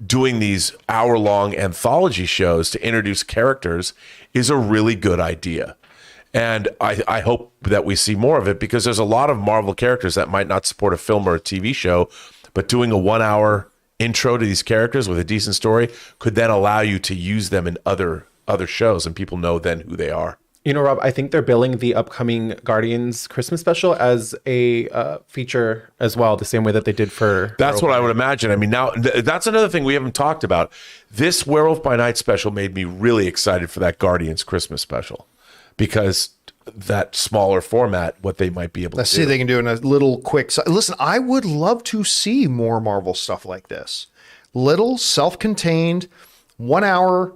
S2: doing these hour-long anthology shows to introduce characters is a really good idea. And I hope that we see more of it because there's a lot of Marvel characters that might not support a film or a TV show, but doing a 1-hour intro to these characters with a decent story could then allow you to use them in other shows, and people know then who they are.
S3: You know, Rob, I think they're billing the upcoming Guardians Christmas special as a feature as well, the same way that they did for...
S2: That's what I would imagine. I mean, now, that's another thing we haven't talked about. This Werewolf by Night special made me really excited for that Guardians Christmas special because that smaller format, what they might be able
S1: Let's
S2: to
S1: see
S2: do.
S1: if they can do in a little quick... Listen, I would love to see more Marvel stuff like this. Little, self-contained, 1-hour...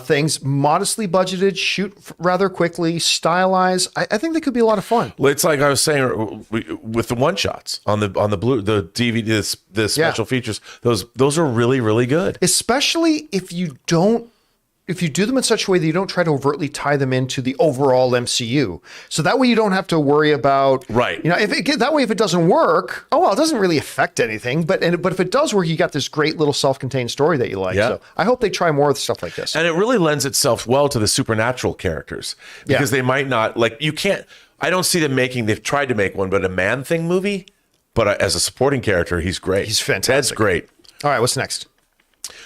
S1: things modestly budgeted, shoot rather quickly, stylize. I think they could be a lot of fun.
S2: Well, it's like I was saying with the one shots on the DVD, the special features. Those are really, really good.
S1: Especially if you do them in such a way that you don't try to overtly tie them into the overall MCU. So that way you don't have to worry about,
S2: right.
S1: You know, that way if it doesn't work, it doesn't really affect anything. But if it does work, you got this great little self-contained story that you like.
S2: Yeah.
S1: So I hope they try more with stuff like this.
S2: And it really lends itself well to the supernatural characters because they might not I don't see them they've tried to make one, but a Man-Thing movie, but as a supporting character, he's great.
S1: He's fantastic.
S2: Ted's great.
S1: All right, what's next?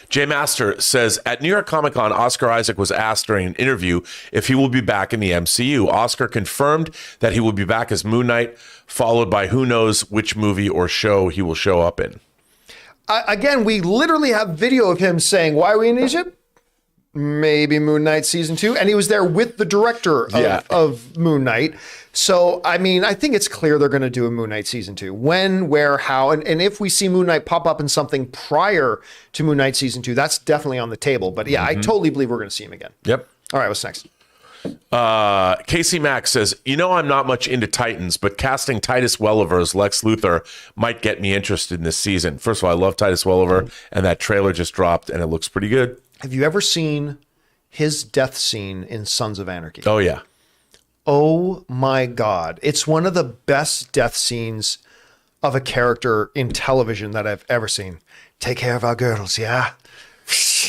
S2: Jay Master says, at New York Comic Con, Oscar Isaac was asked during an interview if he will be back in the MCU. Oscar confirmed that he will be back as Moon Knight, followed by who knows which movie or show he will show up in.
S1: Again, we literally have video of him saying, "Why are we in Egypt? Maybe Moon Knight season 2." And he was there with the director of Moon Knight. So, I mean, I think it's clear they're going to do a Moon Knight season 2. When, where, how, and if we see Moon Knight pop up in something prior to Moon Knight season 2, that's definitely on the table. But yeah, I totally believe we're going to see him again.
S2: Yep.
S1: All right, what's next?
S2: Casey Mack says, I'm not much into Titans, but casting Titus Welliver as Lex Luthor might get me interested in this season. First of all, I love Titus Welliver, and that trailer just dropped, and it looks pretty good.
S1: Have you ever seen his death scene in Sons of Anarchy?
S2: Oh, yeah.
S1: Oh my God. It's one of the best death scenes of a character in television that I've ever seen. Take care of our girls, yeah?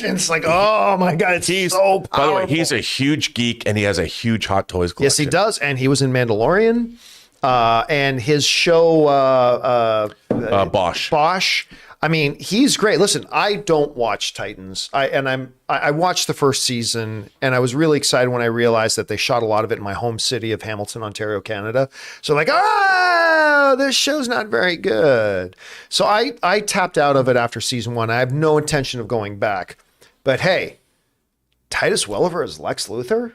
S1: And it's like, oh my God, it's so powerful.
S2: By the way, he's a huge geek and he has a huge Hot Toys collection.
S1: Yes, he does. And he was in Mandalorian and his show, Bosch. I mean, he's great. Listen, I don't watch Titans. I watched the first season and I was really excited when I realized that they shot a lot of it in my home city of Hamilton, Ontario, Canada. So like, this show's not very good. So I tapped out of it after season 1. I have no intention of going back. But hey, Titus Welliver as Lex Luthor?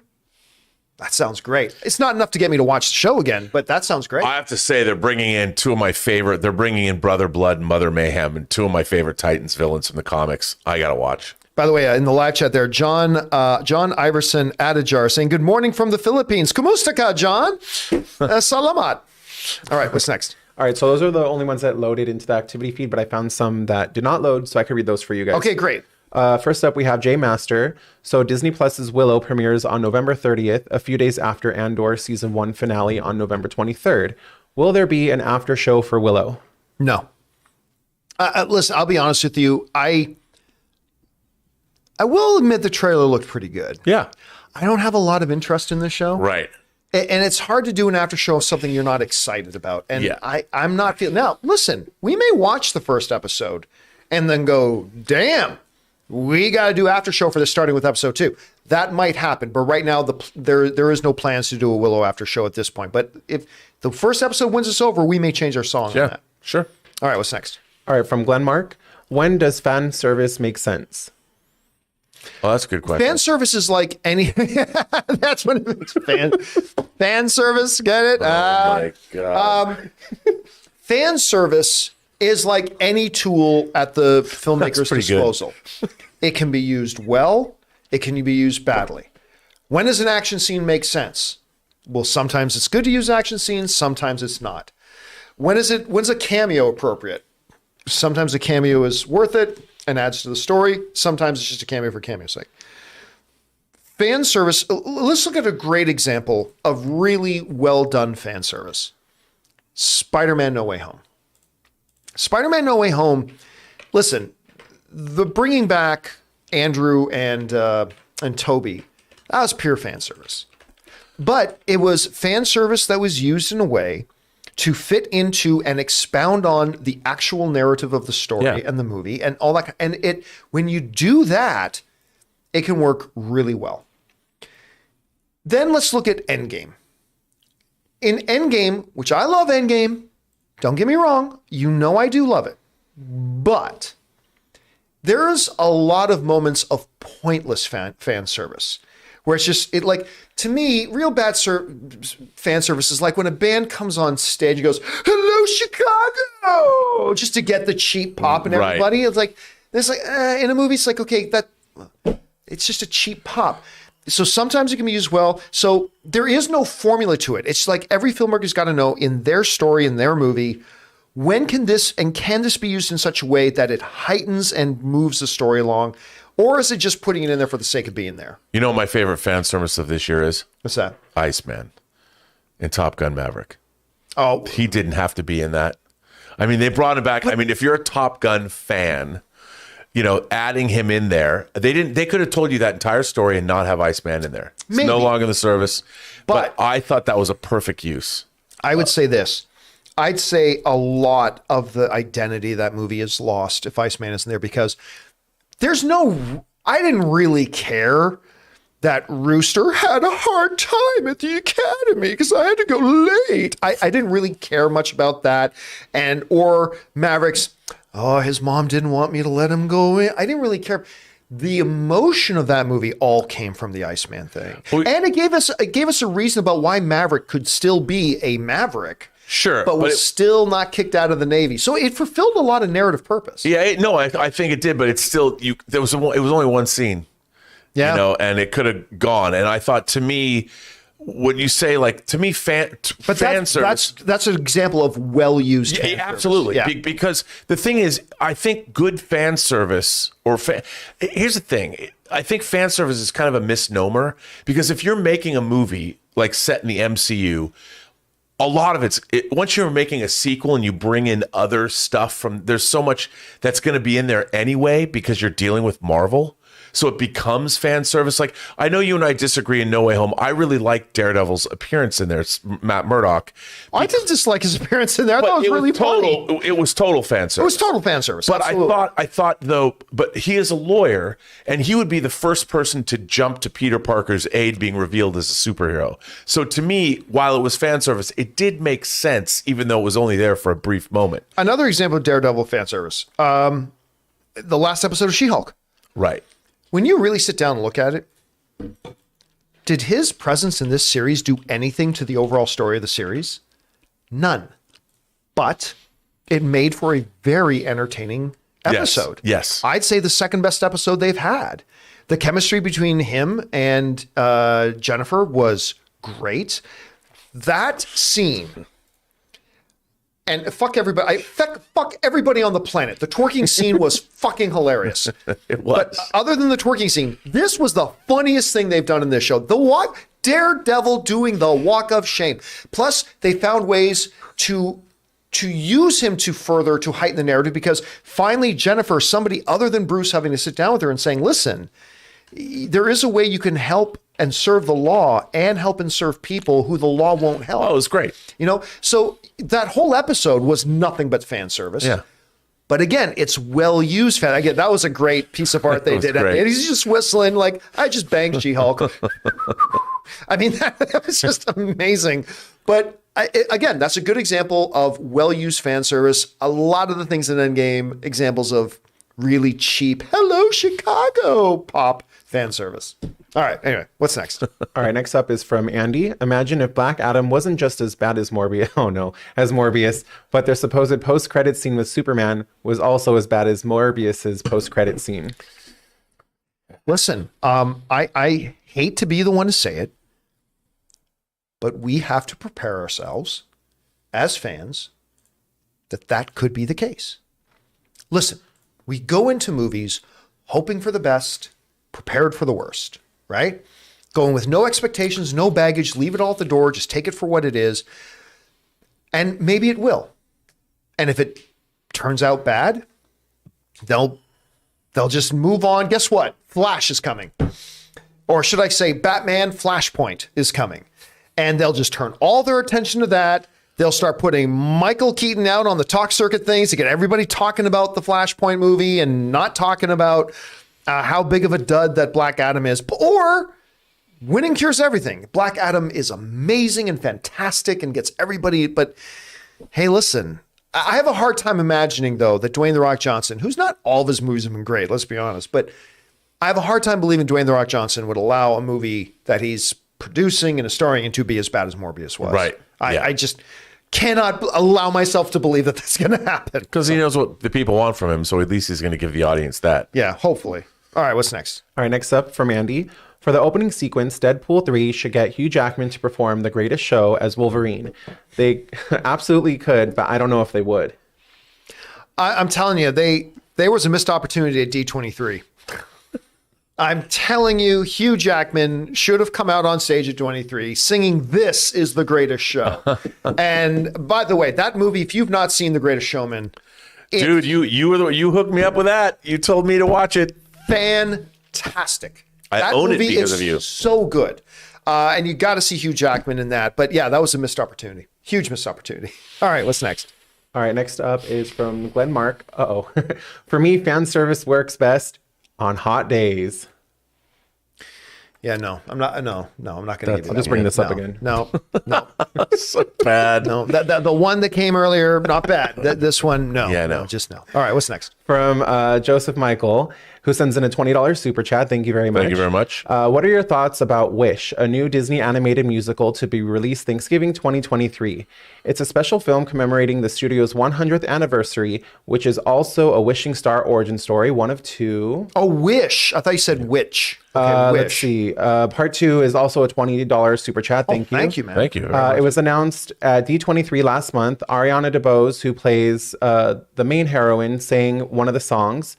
S1: That sounds great. It's not enough to get me to watch the show again, but that sounds great.
S2: I have to say they're bringing in two of my favorite. They're bringing in Brother Blood and Mother Mayhem, and two of my favorite Titans villains from the comics. I gotta watch.
S1: By the way, in the live chat there, John Iverson Adajar saying, "Good morning from the Philippines. Kumusta ka, John? Salamat." All right, what's next?
S3: All right, so those are the only ones that loaded into the activity feed, but I found some that did not load, so I could read those for you guys.
S1: Okay, great.
S3: First up, we have Jay Master. So Disney Plus's Willow premieres on November 30th, a few days after Andor season 1 finale on November 23rd. Will there be an after show for Willow?
S1: No. Listen, I'll be honest with you. I will admit the trailer looked pretty good.
S2: Yeah.
S1: I don't have a lot of interest in this show.
S2: Right.
S1: And it's hard to do an after show of something you're not excited about. And
S2: yeah.
S1: I'm not feeling... Now, listen, we may watch the first episode and then go, damn, we got to do after show for this, starting with episode 2. That might happen, but right now there is no plans to do a Willow after show at this point. But if the first episode wins us over, we may change our song on that.
S2: Sure.
S1: All right, what's next?
S3: All right, from Glenmark. When does fan service make sense?
S2: Well, that's a good question.
S1: Fan service is like any. That's what it means. Fan service. Get it?
S2: Oh my God.
S1: Fan service is like any tool at the filmmaker's disposal. It can be used well. It can be used badly. When does an action scene make sense? Well, sometimes it's good to use action scenes. Sometimes it's not. When's a cameo appropriate? Sometimes a cameo is worth it and adds to the story. Sometimes it's just a cameo for cameo's sake. Fan service. Let's look at a great example of really well done fan service. Spider-Man No Way Home. Spider-Man No Way Home. Listen, the bringing back Andrew and Toby, that was pure fan service. But it was fan service that was used in a way to fit into and expound on the actual narrative of the story and the movie and all that. And when you do that, it can work really well. Then let's look at Endgame. In Endgame, which I love Endgame, don't get me wrong, you know I do love it. But there's a lot of moments of pointless fan service where it's just, to me, real bad fan service is like when a band comes on stage and goes, "Hello, Chicago," just to get the cheap pop and everybody. Right. In a movie, it's like, okay, it's just a cheap pop. So sometimes it can be used well. So there is no formula to it. It's like every filmmaker's got to know in their story, in their movie, when can this be used in such a way that it heightens and moves the story along? Or is it just putting it in there for the sake of being there? You know what
S2: my favorite fan service of this year is?
S1: What's that?
S2: Iceman in Top Gun Maverick.
S1: Oh.
S2: He didn't have to be in that. I mean, they brought him back. But, I mean, if you're a Top Gun fan, adding him in there, they could have told you that entire story and not have Iceman in there. It's no longer in the service. But I thought that was a perfect use.
S1: I would say this. I'd say a lot of the identity of that movie is lost if Iceman isn't there, because I didn't really care that Rooster had a hard time at the academy because I had to go late. I didn't really care much about that. Or Maverick's, his mom didn't want me to let him go in. I didn't really care. The emotion of that movie all came from the Iceman thing. And it gave us a reason about why Maverick could still be a Maverick.
S2: Sure.
S1: But was still not kicked out of the Navy. So it fulfilled a lot of narrative purpose.
S2: Yeah, I think it did, but it's still, it was only one scene. Yeah. And it could have gone. And I thought, to me, when you say, to me, fan service.
S1: That's an example of well-used fan
S2: service. Absolutely. Yeah. Because the thing is, I think good fan service, here's the thing. I think fan service is kind of a misnomer, because if you're making a movie set in the MCU, a lot of once you're making a sequel and you bring in other stuff there's so much that's going to be in there anyway because you're dealing with Marvel. So it becomes fan service. I know you and I disagree in No Way Home. I really like Daredevil's appearance in there. It's Matt Murdock.
S1: I didn't dislike his appearance in there. I thought it was really funny.
S2: It was total fan service.
S1: It was total fan service.
S2: But I thought though, but he is a lawyer, and he would be the first person to jump to Peter Parker's aid being revealed as a superhero. So to me, while it was fan service, it did make sense, even though it was only there for a brief moment.
S1: Another example of Daredevil fan service. The last episode of She-Hulk.
S2: Right.
S1: When you really sit down and look at it, did his presence in this series do anything to the overall story of the series? None. But it made for a very entertaining episode.
S2: Yes.
S1: I'd say the second best episode they've had. The chemistry between him and Jennifer was great. That scene... And fuck everybody. Fuck everybody on the planet. The twerking scene was fucking hilarious.
S2: It was.
S1: But other than the twerking scene, this was the funniest thing they've done in this show. Daredevil doing the walk of shame. Plus, they found ways to use him to heighten the narrative, because finally Jennifer, somebody other than Bruce, having to sit down with her and saying, listen, there is a way you can help and serve the law and help and serve people who the law won't help.
S2: Oh, it was great.
S1: So that whole episode was nothing but fan service.
S2: Yeah.
S1: But again, it's well used fan. Again, that was a great piece of art they did.
S2: Great.
S1: And he's just whistling like, I just banged She-Hulk. I mean, that was just amazing. But again, that's a good example of well-used fan service. A lot of the things in Endgame, examples of really cheap, hello, Chicago pop fan service. All right, anyway, what's next?
S3: All right, next up is from Andy. Imagine if Black Adam wasn't just as bad as Morbius, as Morbius, but their supposed post-credit scene with Superman was also as bad as Morbius's post-credit scene.
S1: Listen, I hate to be the one to say it, but we have to prepare ourselves as fans that could be the case. Listen, we go into movies hoping for the best, prepared for the worst, right? Going with no expectations, no baggage, leave it all at the door, just take it for what it is. And maybe it will. And if it turns out bad, they'll just move on. Guess what? Flash is coming. Or should I say Batman Flashpoint is coming. And they'll just turn all their attention to that. They'll start putting Michael Keaton out on the talk circuit things to get everybody talking about the Flashpoint movie and not talking about how big of a dud that Black Adam is. Or winning cures everything. Black Adam is amazing and fantastic and gets everybody. But hey, listen, I have a hard time imagining, though, that Dwayne "The Rock" Johnson, who's not all of his movies have been great, let's be honest, but I have a hard time believing Dwayne "The Rock" Johnson would allow a movie that he's producing and is starring in to be as bad as Morbius was.
S2: Right.
S1: I just cannot allow myself to believe that that's going to happen.
S2: Because he knows what the people want from him, so at least he's going to give the audience that.
S1: Yeah, hopefully. All right, what's next?
S3: All right, next up from Andy. For the opening sequence, Deadpool 3 should get Hugh Jackman to perform The Greatest Show as Wolverine. They absolutely could, but I don't know if they would.
S1: I'm telling you, there was a missed opportunity at D23. I'm telling you, Hugh Jackman should have come out on stage at 23 singing "This is the Greatest Show." And by the way, that movie, if you've not seen The Greatest Showman,
S2: Dude, you hooked me up with that. You told me to watch it.
S1: Fantastic.
S2: I own it because of you.
S1: So good. And you got to see Hugh Jackman in that. But yeah, that was a missed opportunity. Huge missed opportunity. All right, what's next?
S3: All right, next up is from Glenn Mark. For me, fan service works best on hot days.
S1: Yeah, no, I'm not. No, I'm not going to give you
S3: I'll
S1: that.
S3: just bring this up
S1: No,
S3: again.
S1: No.
S2: So bad.
S1: No, the one that came earlier, not bad. This one, no.
S2: Yeah, no.
S1: Just no. All right, what's next?
S3: From Joseph Michael, who sends in a $20 super chat. Thank you very much.
S2: Thank you very much.
S3: What are your thoughts about Wish, a new Disney animated musical to be released Thanksgiving 2023? It's a special film commemorating the studio's 100th anniversary, which is also a Wishing Star origin story, one of two.
S1: Oh, Wish. I thought you said Witch. Okay, Wish.
S3: Let's see. Part 2 is also a $20 super chat. Thank you.
S1: Thank you, man.
S2: Thank you. very much.
S3: It was announced at D23 last month. Ariana DeBose, who plays the main heroine, sang one of the songs.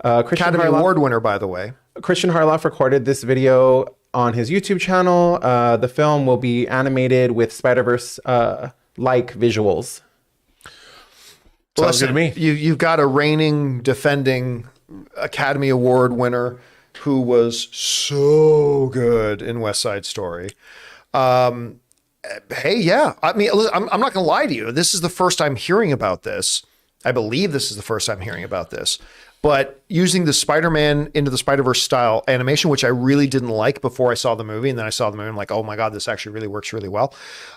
S1: Academy Award winner, by the way.
S3: Christian Harloff recorded this video on his YouTube channel. The film will be animated with Spider-Verse like visuals.
S2: Sounds good to me.
S1: You've got a reigning, defending Academy Award winner who was so good in West Side Story. Hey, yeah. I mean, I'm not going to lie to you. This is the first time hearing about this. I believe this is the first time hearing about this. But using the Spider-Man into the Spider-Verse style animation, which I really didn't like before I saw the movie, and then I saw the movie, I'm like, oh my God, this actually really works really well.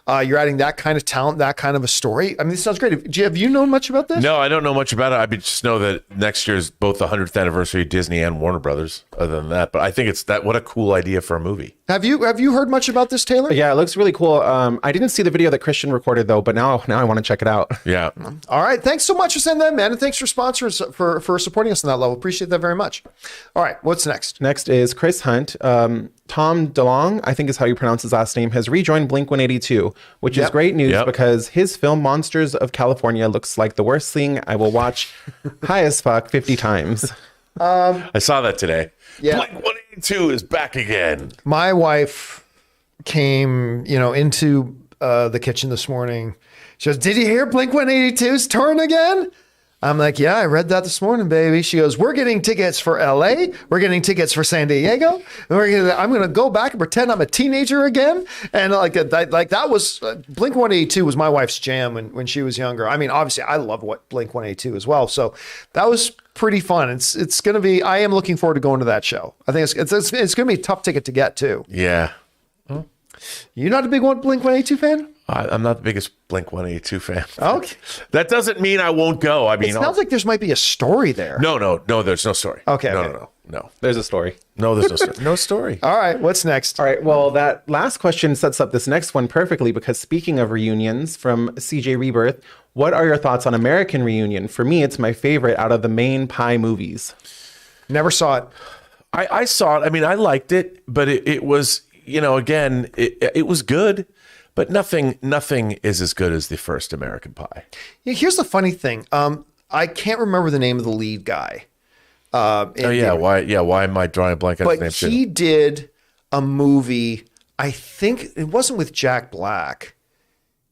S1: You're adding that kind of talent, that kind of a story. I mean, this sounds great. Have you known much about this?
S2: No, I don't know much about it. I just know that next year is both the 100th anniversary of Disney and Warner Brothers. Other than that, but I think it's that. What a cool idea for a movie.
S1: Have you heard much about this, Taylor?
S3: Yeah, it looks really cool. I didn't see the video that Christian recorded though, but now I want to check it out.
S2: Yeah.
S1: All right. Thanks so much for sending that, man. And thanks for sponsors for supporting us on that level. Appreciate that very much. All right. What's next?
S3: Next is Chris Hunt. Tom DeLong, I think is how you pronounce his last name, has rejoined Blink-182, which is great news because his film Monsters of California looks like the worst thing I will watch high as fuck 50 times.
S2: I saw that today.
S1: Yeah.
S2: Blink-182 is back again.
S1: My wife came, into the kitchen this morning. She goes, "Did you hear Blink-182's touring again?" I'm like, yeah, I read that this morning, baby. She goes, we're getting tickets for LA. We're getting tickets for San Diego. I'm going to go back and pretend I'm a teenager again. And that was Blink 182 was my wife's jam when she was younger. I mean, obviously I love what Blink 182 as well. So that was pretty fun. It's going to be, I am looking forward to going to that show. I think it's going to be a tough ticket to get too.
S2: Yeah.
S1: You're not a big Blink 182 fan?
S2: I'm not the biggest Blink 182 fan.
S1: Okay.
S2: That doesn't mean I won't go. I mean,
S1: it sounds like there's might be a story there.
S2: No, there's no story.
S1: Okay.
S3: No. There's a story.
S2: No, there's no story. No story.
S1: All right. What's next?
S3: All right. Well, that last question sets up this next one perfectly because speaking of reunions from CJ Rebirth, what are your thoughts on American Reunion? For me, it's my favorite out of the main Pie movies.
S1: Never saw it.
S2: I saw it. I mean, I liked it, but it was, again, it was good. But nothing is as good as the first American Pie.
S1: Yeah, here's the funny thing. I can't remember the name of the lead guy.
S2: Why am I drawing a blank on his name?
S1: But he did a movie. I think it wasn't with Jack Black.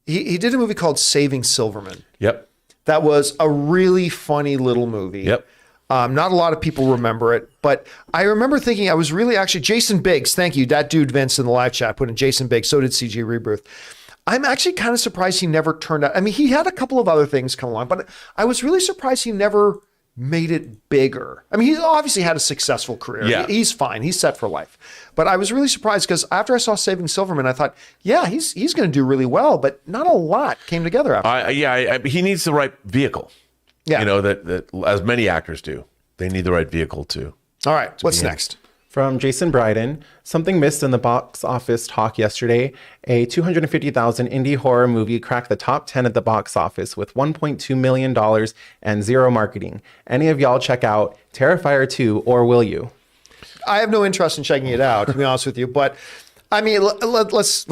S1: He did a movie called Saving Silverman.
S2: Yep.
S1: That was a really funny little movie.
S2: Yep.
S1: Not a lot of people remember it, but I remember thinking I was really actually Jason Biggs. Thank you. That dude Vince in the live chat put in Jason Biggs. So did CG Rebirth. I'm actually kind of surprised he never turned out. I mean, he had a couple of other things come along, but I was really surprised he never made it bigger. I mean, he's obviously had a successful career.
S2: Yeah.
S1: He's fine. He's set for life. But I was really surprised because after I saw Saving Silverman, I thought, yeah, he's going to do really well, but not a lot came together after.
S2: He needs the right vehicle.
S1: Yeah.
S2: That as many actors do. They need the right vehicle too.
S1: All right. What's next?
S3: From Jason Bryden, something missed in the box office talk yesterday. A $250,000 indie horror movie cracked the top 10 at the box office with $1.2 million and zero marketing. Any of y'all check out Terrifier 2 or will you?
S1: I have no interest in checking it out, to be honest with you. But I mean, let's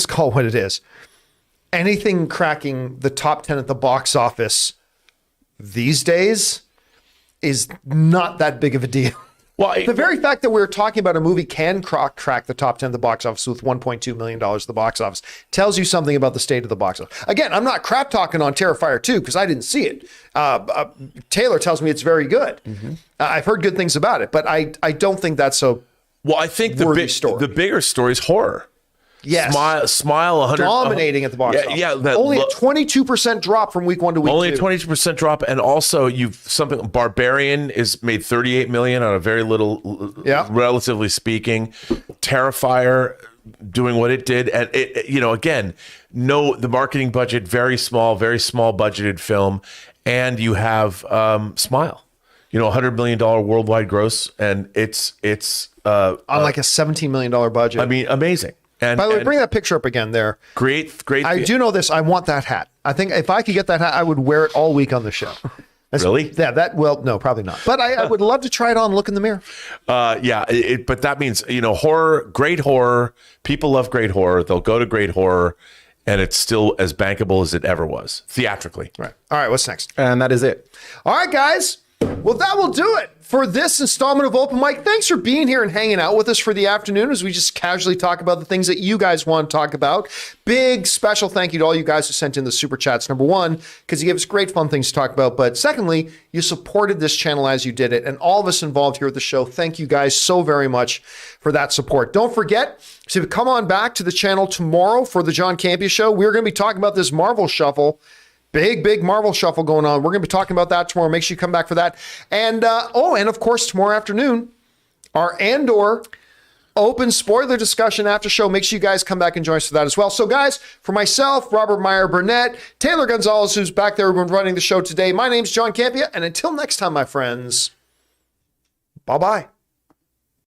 S1: call it what it is. Anything cracking the top 10 at the box office these days is not that big of a deal. Well, the very fact that we're talking about a movie can crack the top 10 of the box office with $1.2 million at the box office tells you something about the state of the box office. Again, I'm not crap talking on Terrifier 2 because I didn't see it. Taylor tells me it's very good. Mm-hmm. I've heard good things about it, but I don't think that's so.
S2: Well, I think the bigger story is horror.
S1: Yes.
S2: Smile 100
S1: dominating at the box office.
S2: Yeah,
S1: only a 22% drop from week 1 to week 2.
S2: Only a 22% drop, and also Barbarian is made $38 million on a very little, relatively speaking. Terrifier doing what it did, and the marketing budget very small budgeted film, and you have Smile. $100 million worldwide gross, and it's
S1: on like a $17 million budget.
S2: I mean, amazing. And,
S1: by the way, bring that picture up again there.
S2: Great.
S1: I do know this. I want that hat. I think if I could get that hat, I would wear it all week on the show.
S2: Really?
S1: Yeah, no, probably not. But I would love to try it on, look in the mirror.
S2: But that means, horror, great horror. People love great horror. They'll go to great horror, and it's still as bankable as it ever was, theatrically.
S1: Right. All right, what's next?
S3: And that is it.
S1: All right, guys. Well, that will do it for this installment of Open Mic. Thanks for being here and hanging out with us for the afternoon as we just casually talk about the things that you guys want to talk about. Big special thank you to all you guys who sent in the super chats. Number one, because you gave us great fun things to talk about. But secondly, you supported this channel as you did it. And all of us involved here at the show, thank you guys so very much for that support. Don't forget to come on back to the channel tomorrow for the John Campea Show. We're going to be talking about this Marvel Shuffle. Big Marvel Shuffle going on. We're going to be talking about that tomorrow. Make sure you come back for that. And and of course, tomorrow afternoon, our Andor open spoiler discussion after show. Make sure you guys come back and join us for that as well. So guys, for myself, Robert Meyer Burnett, Taylor Gonzalez, who's back there, who's been running the show today. My name's John Campea. And until next time, my friends, bye-bye.